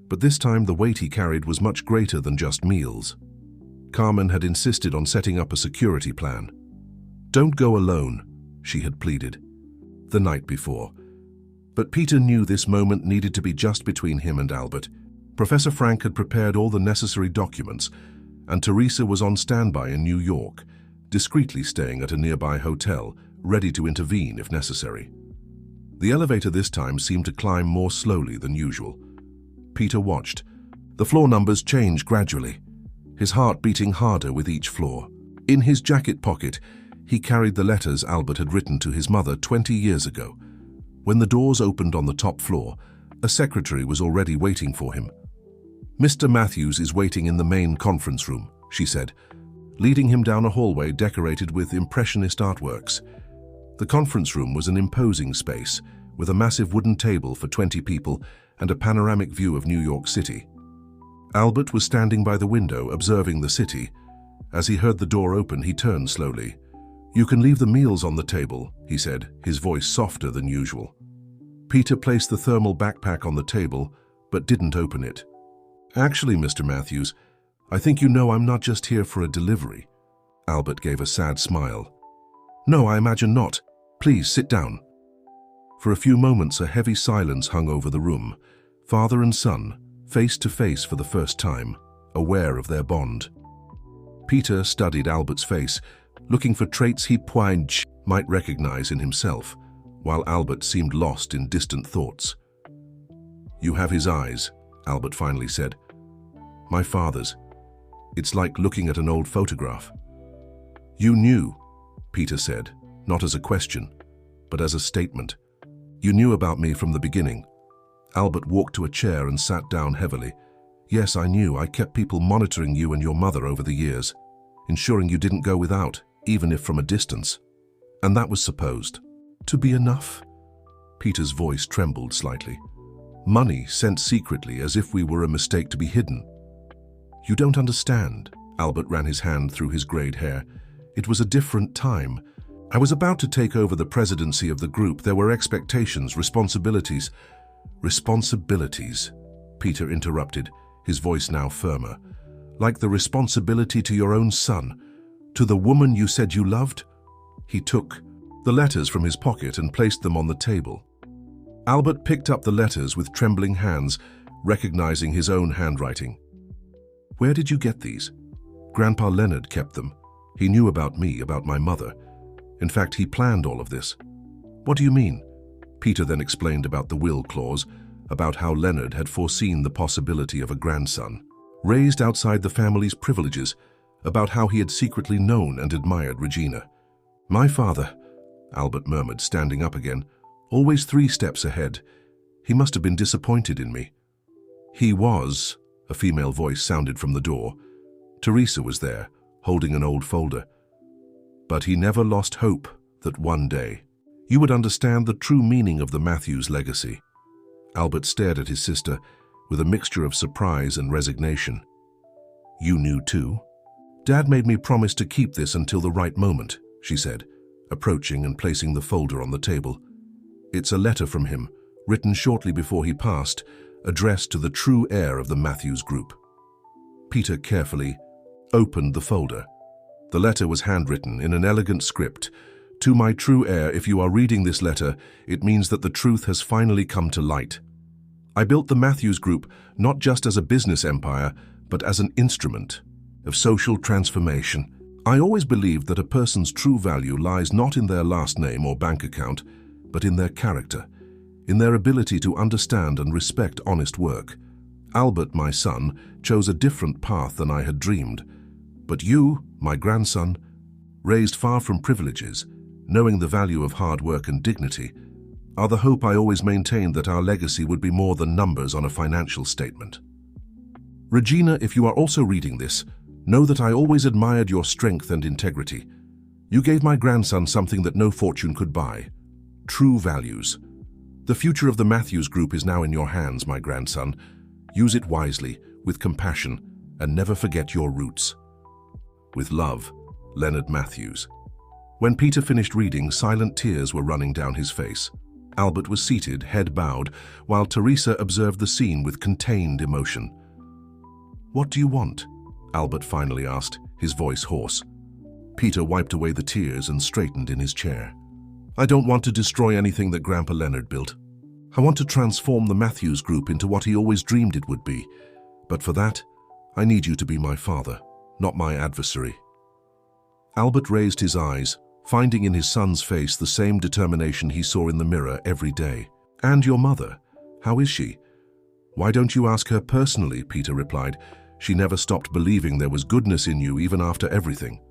but this time the weight he carried was much greater than just meals. Carmen had insisted on setting up a security plan. Don't go alone, she had pleaded, the night before. But Peter knew this moment needed to be just between him and Albert. Professor Frank had prepared all the necessary documents, and Teresa was on standby in New York, discreetly staying at a nearby hotel, ready to intervene if necessary. The elevator this time seemed to climb more slowly than usual. Peter watched. The floor numbers changed gradually, his heart beating harder with each floor. In his jacket pocket, he carried the letters Albert had written to his mother 20 years ago. When the doors opened on the top floor, a secretary was already waiting for him. Mr. Matthews is waiting in the main conference room, she said, leading him down a hallway decorated with impressionist artworks. The conference room was an imposing space, with a massive wooden table for 20 people and a panoramic view of New York City. Albert was standing by the window, observing the city. As he heard the door open, he turned slowly. You can leave the meals on the table, he said, his voice softer than usual. Peter placed the thermal backpack on the table, but didn't open it. Actually, Mr. Matthews, I think you know I'm not just here for a delivery. Albert gave a sad smile. No, I imagine not. Please sit down. For a few moments, a heavy silence hung over the room. Father and son, face to face for the first time, aware of their bond. Peter studied Albert's face, looking for traits he might recognize in himself, while Albert seemed lost in distant thoughts. You have his eyes, Albert finally said. My father's. It's like looking at an old photograph. You knew, Peter said, not as a question, but as a statement. You knew about me from the beginning. Albert walked to a chair and sat down heavily. Yes, I knew. I kept people monitoring you and your mother over the years, ensuring you didn't go without, even if from a distance. And that was supposed to be enough. Peter's voice trembled slightly. Money sent secretly as if we were a mistake to be hidden. You don't understand. Albert ran his hand through his grayed hair. It was a different time. I was about to take over the presidency of the group. There were expectations, responsibilities. Responsibilities, Peter interrupted, his voice now firmer. Like the responsibility to your own son, to the woman you said you loved? He took the letters from his pocket and placed them on the table. Albert picked up the letters with trembling hands, recognizing his own handwriting. Where did you get these? Grandpa Leonard kept them. He knew about me, about my mother. In fact, he planned all of this. What do you mean? Peter then explained about the will clause, about how Leonard had foreseen the possibility of a grandson, raised outside the family's privileges, about how he had secretly known and admired Regina. My father, Albert murmured, standing up again, always 3 steps ahead. He must have been disappointed in me. He was, a female voice sounded from the door. Teresa was there, holding an old folder. But he never lost hope that one day you would understand the true meaning of the Matthews legacy. Albert stared at his sister with a mixture of surprise and resignation. You knew too? Dad made me promise to keep this until the right moment, she said, approaching and placing the folder on the table. It's a letter from him, written shortly before he passed, addressed to the true heir of the Matthews Group. Peter carefully opened the folder. The letter was handwritten in an elegant script. To my true heir, if you are reading this letter, it means that the truth has finally come to light. I built the Matthews Group not just as a business empire, but as an instrument of social transformation. I always believed that a person's true value lies not in their last name or bank account, but in their character, in their ability to understand and respect honest work. Albert, my son, chose a different path than I had dreamed. But you, my grandson, raised far from privileges, knowing the value of hard work and dignity, are the hope I always maintained that our legacy would be more than numbers on a financial statement. Regina, if you are also reading this, know that I always admired your strength and integrity. You gave my grandson something that no fortune could buy. True values. The future of the Matthews Group is now in your hands, my grandson. Use it wisely, with compassion, and never forget your roots. With love, Leonard Matthews. When Peter finished reading, silent tears were running down his face. Albert was seated, head bowed, while Teresa observed the scene with contained emotion. What do you want? Albert finally asked, his voice hoarse. Peter wiped away the tears and straightened in his chair. I don't want to destroy anything that Grandpa Leonard built. I want to transform the Matthews Group into what he always dreamed it would be. But for that, I need you to be my father, not my adversary. Albert raised his eyes, finding in his son's face the same determination he saw in the mirror every day. And your mother, how is she? Why don't you ask her personally? Peter replied. She never stopped believing there was goodness in you even after everything.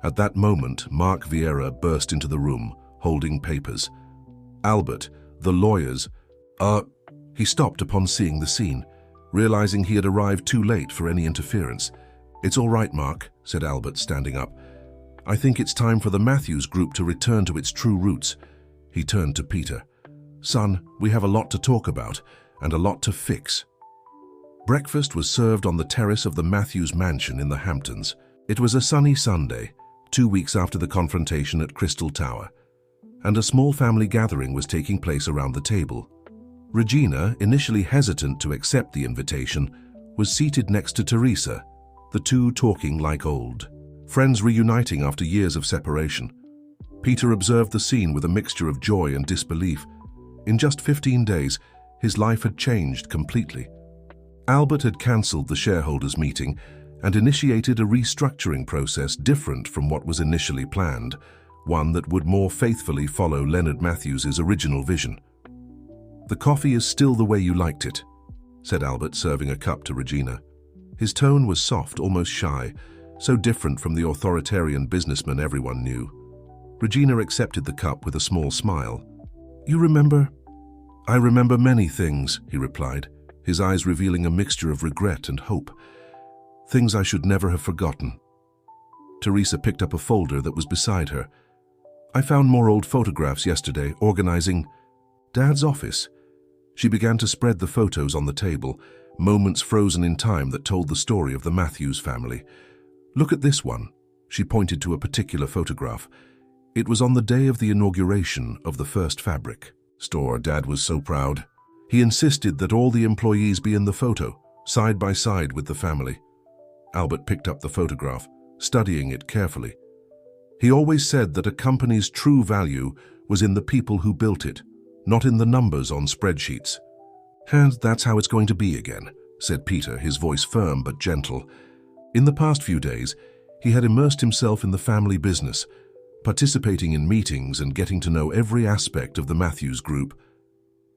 At that moment, Mark Vieira burst into the room, holding papers. Albert, the lawyers, He stopped upon seeing the scene, realizing he had arrived too late for any interference. It's all right, Mark, said Albert, standing up. I think it's time for the Matthews Group to return to its true roots. He turned to Peter. Son, we have a lot to talk about, and a lot to fix. Breakfast was served on the terrace of the Matthews Mansion in the Hamptons. It was a sunny Sunday, 2 weeks after the confrontation at Crystal Tower. and a small family gathering was taking place around the table. Regina, initially hesitant to accept the invitation, was seated next to Teresa, the two talking like old friends reuniting after years of separation. Peter observed the scene with a mixture of joy and disbelief. In just 15 days, his life had changed completely. Albert had cancelled the shareholders' meeting and initiated a restructuring process different from what was initially planned, one that would more faithfully follow Leonard Matthews' original vision. "The coffee is still the way you liked it," said Albert, serving a cup to Regina. His tone was soft, almost shy, so different from the authoritarian businessman everyone knew. Regina accepted the cup with a small smile. "You remember?" "I remember many things," he replied, his eyes revealing a mixture of regret and hope. "Things I should never have forgotten." Teresa picked up a folder that was beside her. "I found more old photographs yesterday, organizing Dad's office." She began to spread the photos on the table, moments frozen in time that told the story of the Matthews family. "Look at this one." She pointed to a particular photograph. It was on the day of the inauguration of the first fabric store. Dad was so proud. He insisted that all the employees be in the photo, side by side with the family. Albert picked up the photograph, studying it carefully. He always said that a company's true value was in the people who built it, not in the numbers on spreadsheets. "And that's how it's going to be again," said Peter, his voice firm but gentle. In the past few days, he had immersed himself in the family business, participating in meetings and getting to know every aspect of the Matthews Group.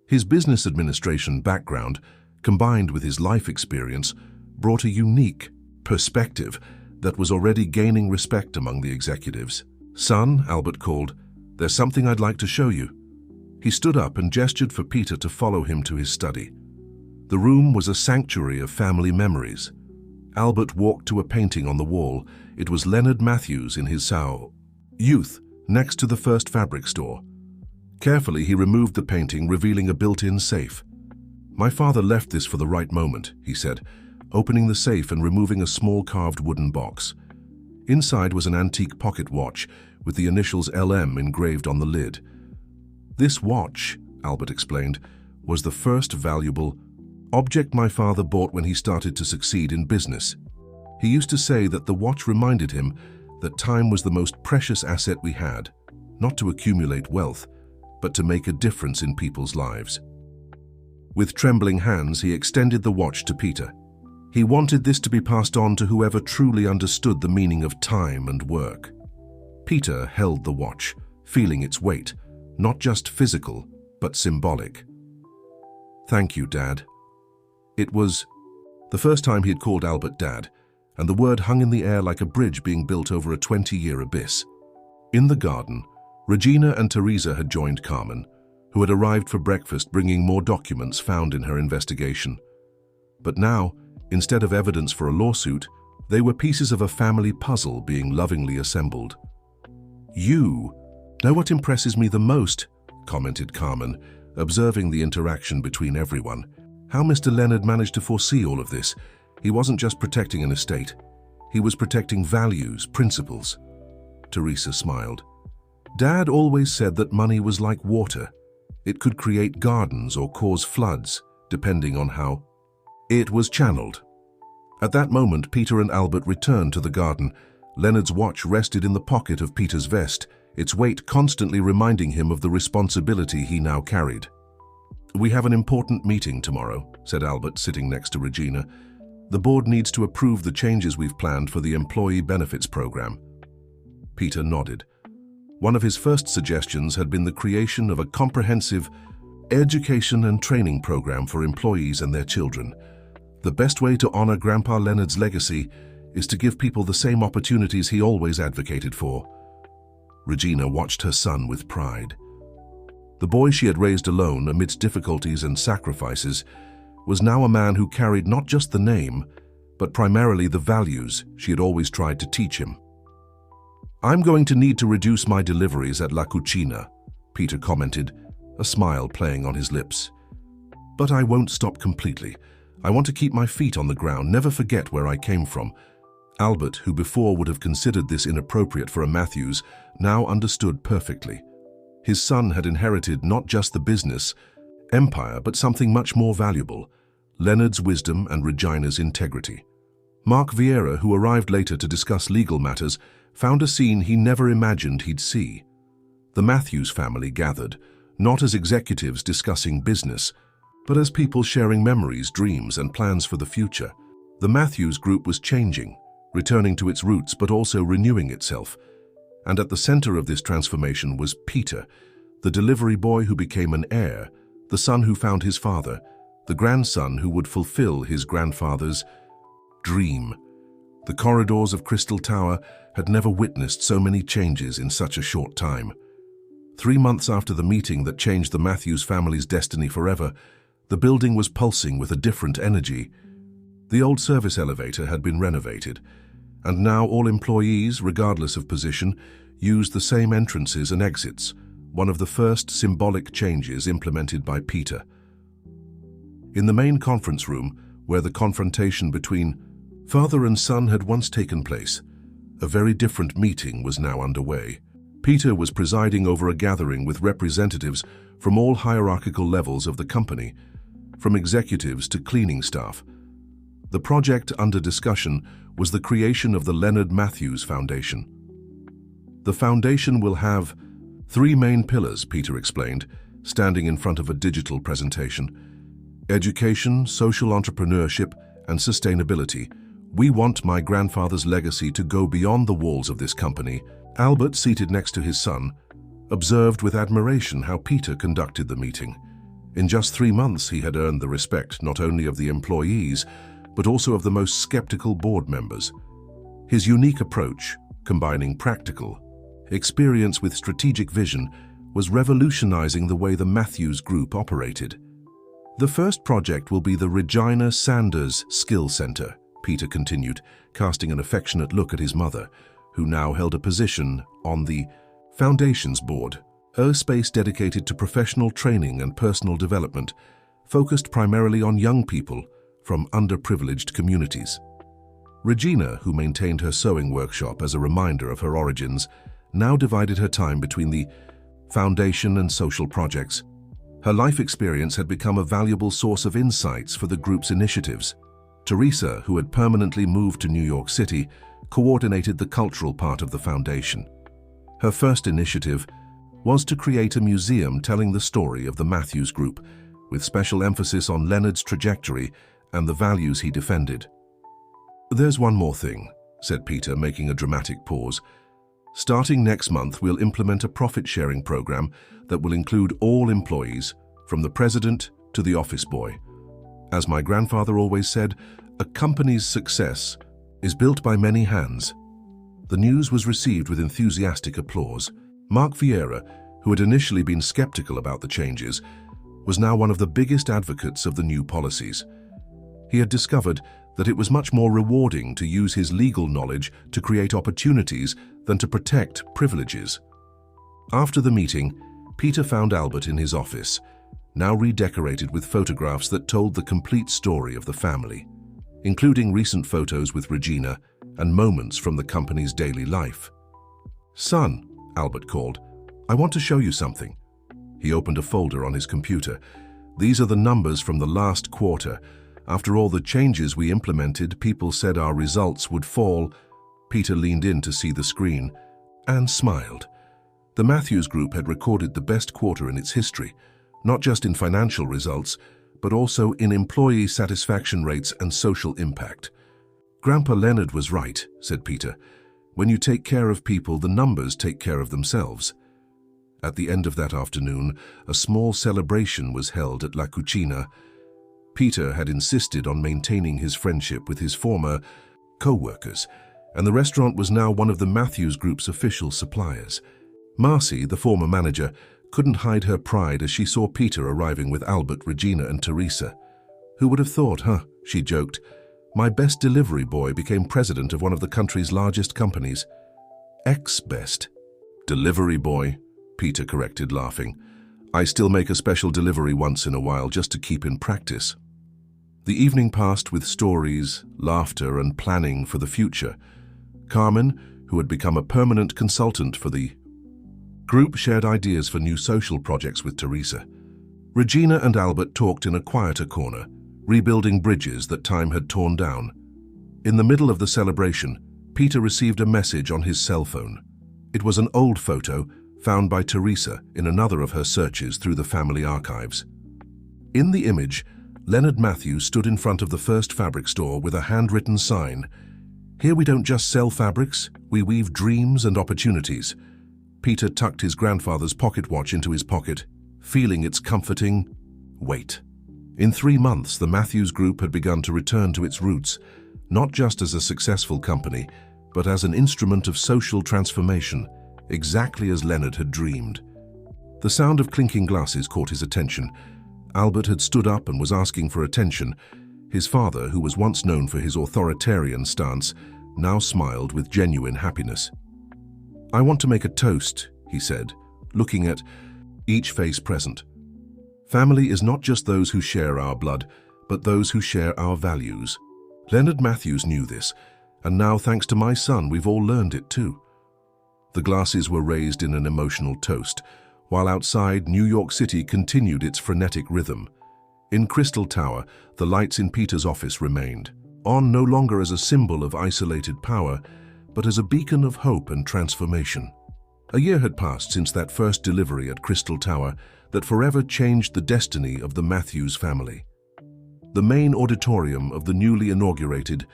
His business administration background, combined with his life experience, brought a unique perspective that was already gaining respect among the executives. "Son," Albert called, "there's something I'd like to show you." He stood up and gestured for Peter to follow him to his study. The room was a sanctuary of family memories. Albert walked to a painting on the wall. It was Leonard Matthews in his youth, next to the first fabric store. Carefully, he removed the painting, revealing a built-in safe. "My father left this for the right moment," he said, opening the safe and removing a small carved wooden box. Inside was an antique pocket watch with the initials LM engraved on the lid. "This watch," Albert explained, "was the first valuable object my father bought when he started to succeed in business. He used to say that the watch reminded him that time was the most precious asset we had, not to accumulate wealth, but to make a difference in people's lives." With trembling hands, he extended the watch to Peter. He wanted this to be passed on to whoever truly understood the meaning of time and work. Peter held the watch, feeling its weight, not just physical, but symbolic. "Thank you, Dad." It was the first time he had called Albert Dad, and the word hung in the air like a bridge being built over a 20-year abyss. In the garden, Regina and Teresa had joined Carmen, who had arrived for breakfast bringing more documents found in her investigation. But now, instead of evidence for a lawsuit, they were pieces of a family puzzle being lovingly assembled. "You know what impresses me the most," commented Carmen, observing the interaction between everyone. "How Mr. Leonard managed to foresee all of this. He wasn't just protecting an estate. He was protecting values, principles." Teresa smiled. "Dad always said that money was like water. It could create gardens or cause floods, depending on how it was channeled." At that moment, Peter and Albert returned to the garden. Leonard's watch rested in the pocket of Peter's vest, its weight constantly reminding him of the responsibility he now carried. "We have an important meeting tomorrow," said Albert, sitting next to Regina. "The board needs to approve the changes we've planned for the employee benefits program." Peter nodded. One of his first suggestions had been the creation of a comprehensive education and training program for employees and their children. "The best way to honor Grandpa Leonard's legacy is to give people the same opportunities he always advocated for." Regina watched her son with pride. The boy she had raised alone amidst difficulties and sacrifices was now a man who carried not just the name, but primarily the values she had always tried to teach him. "I'm going to need to reduce my deliveries at La Cucina," Peter commented, a smile playing on his lips. "But I won't stop completely. I want to keep my feet on the ground, never forget where I came from." Albert, who before would have considered this inappropriate for a Matthews, now understood perfectly. His son had inherited not just the business empire, but something much more valuable: Leonard's wisdom and Regina's integrity. Mark Vieira, who arrived later to discuss legal matters, found a scene he never imagined he'd see. The Matthews family gathered, not as executives discussing business, but as people sharing memories, dreams, and plans for the future. The Matthews Group was changing, returning to its roots but also renewing itself. And at the center of this transformation was Peter, the delivery boy who became an heir, the son who found his father, the grandson who would fulfill his grandfather's dream. The corridors of Crystal Tower had never witnessed so many changes in such a short time. 3 months after the meeting that changed the Matthews family's destiny forever, the building was pulsing with a different energy. The old service elevator had been renovated, and now all employees, regardless of position, used the same entrances and exits, one of the first symbolic changes implemented by Peter. In the main conference room, where the confrontation between father and son had once taken place, a very different meeting was now underway. Peter was presiding over a gathering with representatives from all hierarchical levels of the company, from executives to cleaning staff. The project under discussion was the creation of the Leonard Matthews Foundation. The foundation will have 3 main pillars, Peter explained, standing in front of a digital presentation: education, social entrepreneurship, and sustainability. We want my grandfather's legacy to go beyond the walls of this company. Albert, seated next to his son, observed with admiration how Peter conducted the meeting. In just 3 months, he had earned the respect not only of the employees, but also of the most skeptical board members. His unique approach, combining practical experience with strategic vision, was revolutionizing the way the Matthews Group operated. The first project will be the Regina Sanders Skill Center, Peter continued, casting an affectionate look at his mother, who now held a position on the Foundation's board, a space dedicated to professional training and personal development, focused primarily on young people from underprivileged communities. Regina, who maintained her sewing workshop as a reminder of her origins, now divided her time between the foundation and social projects. Her life experience had become a valuable source of insights for the group's initiatives. Teresa, who had permanently moved to New York City, coordinated the cultural part of the foundation. Her first initiative was to create a museum telling the story of the Matthews Group, with special emphasis on Leonard's trajectory and the values he defended. "There's one more thing," said Peter, making a dramatic pause. "Starting next month, we'll implement a profit-sharing program that will include all employees, from the president to the office boy. As my grandfather always said, a company's success is built by many hands." The news was received with enthusiastic applause. Mark Vieira, who had initially been skeptical about the changes, was now one of the biggest advocates of the new policies. He had discovered that it was much more rewarding to use his legal knowledge to create opportunities than to protect privileges. After the meeting, Peter found Albert in his office, now redecorated with photographs that told the complete story of the family, including recent photos with Regina and moments from the company's daily life. "Son," Albert called, "I want to show you something." He opened a folder on his computer. "These are the numbers from the last quarter. After all the changes we implemented, people said our results would fall." Peter leaned in to see the screen and smiled. The Matthews Group had recorded the best quarter in its history, not just in financial results, but also in employee satisfaction rates and social impact. "Grandpa Leonard was right," said Peter. "When you take care of people, the numbers take care of themselves." At the end of that afternoon, a small celebration was held at La Cucina. Peter had insisted on maintaining his friendship with his former co-workers, and the restaurant was now one of the Matthews Group's official suppliers. Marcy, the former manager, couldn't hide her pride as she saw Peter arriving with Albert, Regina, and Teresa. "Who would have thought, huh?" she joked. "My best delivery boy became president of one of the country's largest companies." "Ex-best delivery boy," Peter corrected, laughing. "I still make a special delivery once in a while just to keep in practice." The evening passed with stories, laughter, and planning for the future. Carmen, who had become a permanent consultant for the group shared ideas for new social projects with Teresa. Regina and Albert talked in a quieter corner, rebuilding bridges that time had torn down. In the middle of the celebration, Peter received a message on his cell phone. It was an old photo found by Teresa in another of her searches through the family archives. In the image, Leonard Matthews stood in front of the first fabric store with a handwritten sign. "Here we don't just sell fabrics, we weave dreams and opportunities." Peter tucked his grandfather's pocket watch into his pocket, feeling its comforting weight. In 3 months, the Matthews Group had begun to return to its roots, not just as a successful company, but as an instrument of social transformation, exactly as Leonard had dreamed. The sound of clinking glasses caught his attention. Albert had stood up and was asking for attention. His father, who was once known for his authoritarian stance, now smiled with genuine happiness. "I want to make a toast," he said, looking at each face present. "Family is not just those who share our blood, but those who share our values." Leonard Matthews knew this, and now, thanks to my son, we've all learned it too. The glasses were raised in an emotional toast, while outside, New York City continued its frenetic rhythm. In Crystal Tower, the lights in Peter's office remained, on no longer as a symbol of isolated power, but as a beacon of hope and transformation. A year had passed since that first delivery at Crystal Tower that forever changed the destiny of the Matthews family. The main auditorium of the newly inaugurated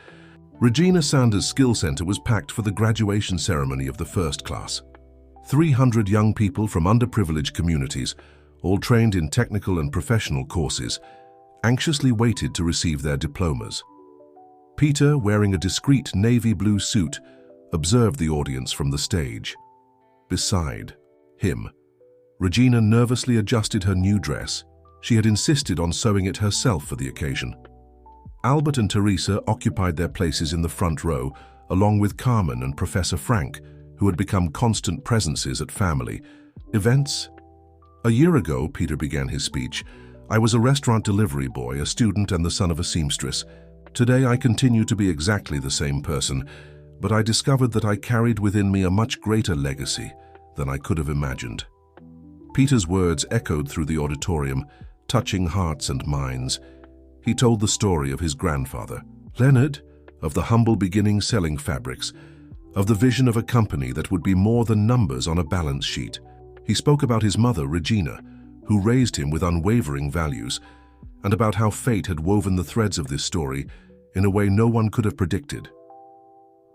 Regina Sanders Skill Center was packed for the graduation ceremony of the first class. 300 young people from underprivileged communities, all trained in technical and professional courses, anxiously waited to receive their diplomas. Peter, wearing a discreet navy blue suit, observed the audience from the stage. Beside him, Regina nervously adjusted her new dress. She had insisted on sewing it herself for the occasion. Albert and Teresa occupied their places in the front row, along with Carmen and Professor Frank, who had become constant presences at family events. "A year ago," Peter began his speech, "I was a restaurant delivery boy, a student and the son of a seamstress. Today I continue to be exactly the same person, but I discovered that I carried within me a much greater legacy than I could have imagined." Peter's words echoed through the auditorium, touching hearts and minds. He told the story of his grandfather, Leonard, of the humble beginnings selling fabrics, of the vision of a company that would be more than numbers on a balance sheet. He spoke about his mother, Regina, who raised him with unwavering values, and about how fate had woven the threads of this story in a way no one could have predicted.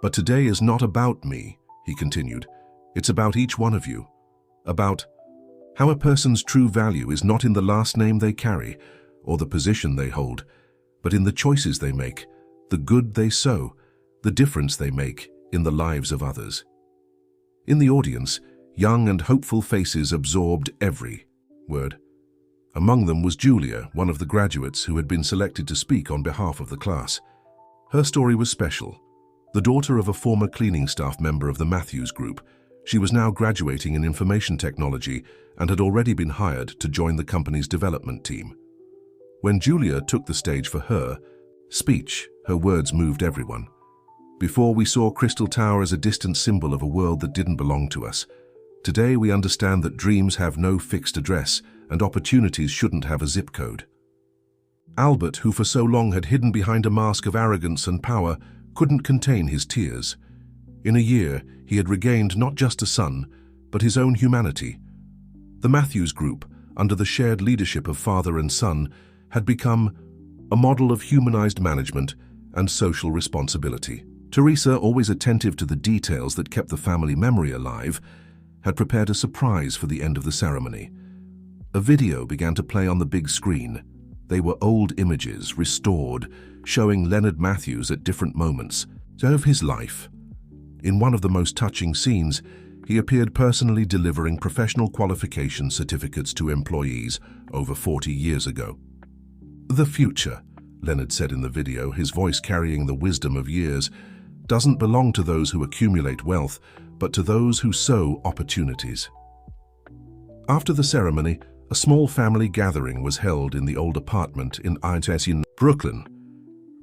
"But today is not about me," he continued. "It's about each one of you. About how a person's true value is not in the last name they carry or the position they hold, but in the choices they make, the good they sow, the difference they make in the lives of others." In the audience, young and hopeful faces absorbed every word. Among them was Julia, one of the graduates who had been selected to speak on behalf of the class. Her story was special. The daughter of a former cleaning staff member of the Matthews Group, she was now graduating in information technology and had already been hired to join the company's development team. When Julia took the stage for her speech, her words moved everyone. "Before we saw Crystal Tower as a distant symbol of a world that didn't belong to us. Today we understand that dreams have no fixed address and opportunities shouldn't have a zip code." Albert, who for so long had hidden behind a mask of arrogance and power, couldn't contain his tears. In a year, he had regained not just a son, but his own humanity. The Matthews Group, under the shared leadership of father and son, had become a model of humanized management and social responsibility. Teresa, always attentive to the details that kept the family memory alive, had prepared a surprise for the end of the ceremony. A video began to play on the big screen. They were old images, restored, showing Leonard Matthews at different moments of his life. In one of the most touching scenes, he appeared personally delivering professional qualification certificates to employees over 40 years ago. "The future," Leonard said in the video, his voice carrying the wisdom of years, "doesn't belong to those who accumulate wealth, but to those who sow opportunities." After the ceremony, a small family gathering was held in the old apartment in Brooklyn.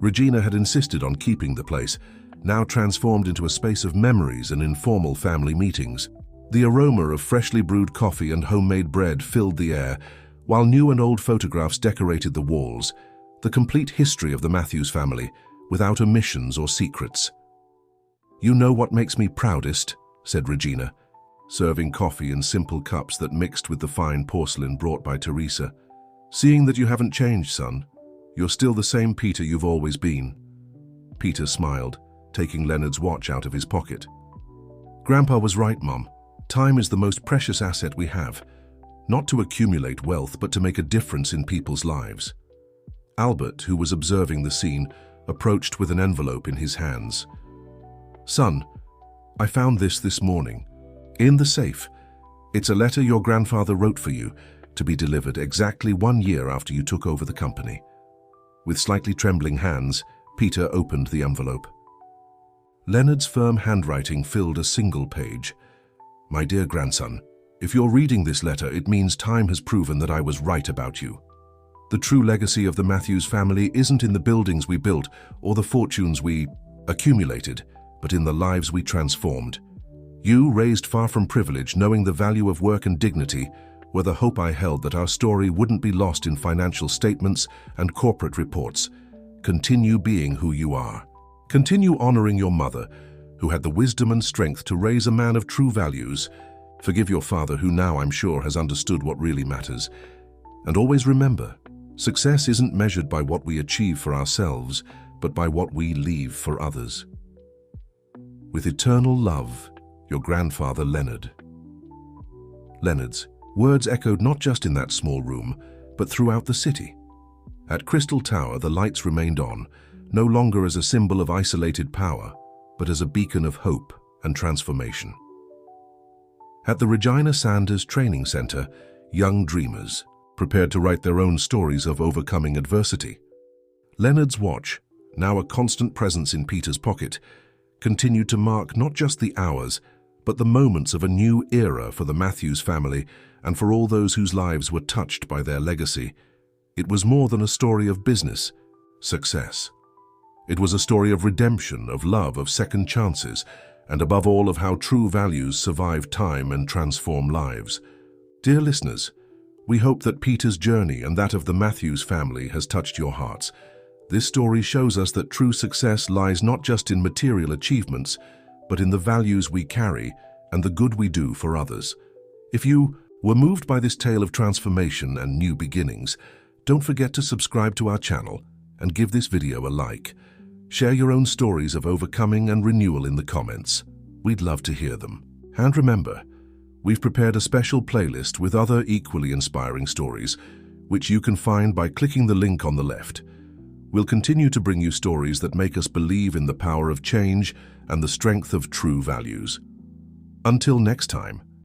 Regina had insisted on keeping the place, now transformed into a space of memories and informal family meetings. The aroma of freshly brewed coffee and homemade bread filled the air, while new and old photographs decorated the walls, the complete history of the Matthews family, without omissions or secrets. "You know what makes me proudest," said Regina, serving coffee in simple cups that mixed with the fine porcelain brought by Teresa. "Seeing that you haven't changed, son. You're still the same Peter you've always been." Peter smiled, taking Leonard's watch out of his pocket. "Grandpa was right, Mom. Time is the most precious asset we have, not to accumulate wealth, but to make a difference in people's lives." Albert, who was observing the scene, approached with an envelope in his hands. "Son, I found this morning. In the safe. It's a letter your grandfather wrote for you, to be delivered exactly 1 year after you took over the company." With slightly trembling hands, Peter opened the envelope. Leonard's firm handwriting filled a single page. "My dear grandson, if you're reading this letter, it means time has proven that I was right about you. The true legacy of the Matthews family isn't in the buildings we built or the fortunes we accumulated, but in the lives we transformed. You, raised far from privilege, knowing the value of work and dignity, were the hope I held that our story wouldn't be lost in financial statements and corporate reports. Continue being who you are. Continue honoring your mother, who had the wisdom and strength to raise a man of true values. Forgive your father, who now, I'm sure, has understood what really matters. And always remember, success isn't measured by what we achieve for ourselves, but by what we leave for others. With eternal love, your grandfather Leonard." Leonard's words echoed not just in that small room, but throughout the city. At Crystal Tower, the lights remained on, no longer as a symbol of isolated power, but as a beacon of hope and transformation. At the Regina Sanders Training Center, young dreamers prepared to write their own stories of overcoming adversity. Leonard's watch, now a constant presence in Peter's pocket, continued to mark not just the hours, but the moments of a new era for the Matthews family and for all those whose lives were touched by their legacy. It was more than a story of business, success. It was a story of redemption, of love, of second chances, and above all of how true values survive time and transform lives. Dear listeners, we hope that Peter's journey and that of the Matthews family has touched your hearts. This story shows us that true success lies not just in material achievements, but in the values we carry and the good we do for others. If you were moved by this tale of transformation and new beginnings, don't forget to subscribe to our channel and give this video a like. Share your own stories of overcoming and renewal in the comments. We'd love to hear them. And remember, we've prepared a special playlist with other equally inspiring stories, which you can find by clicking the link on the left. We'll continue to bring you stories that make us believe in the power of change and the strength of true values. Until next time.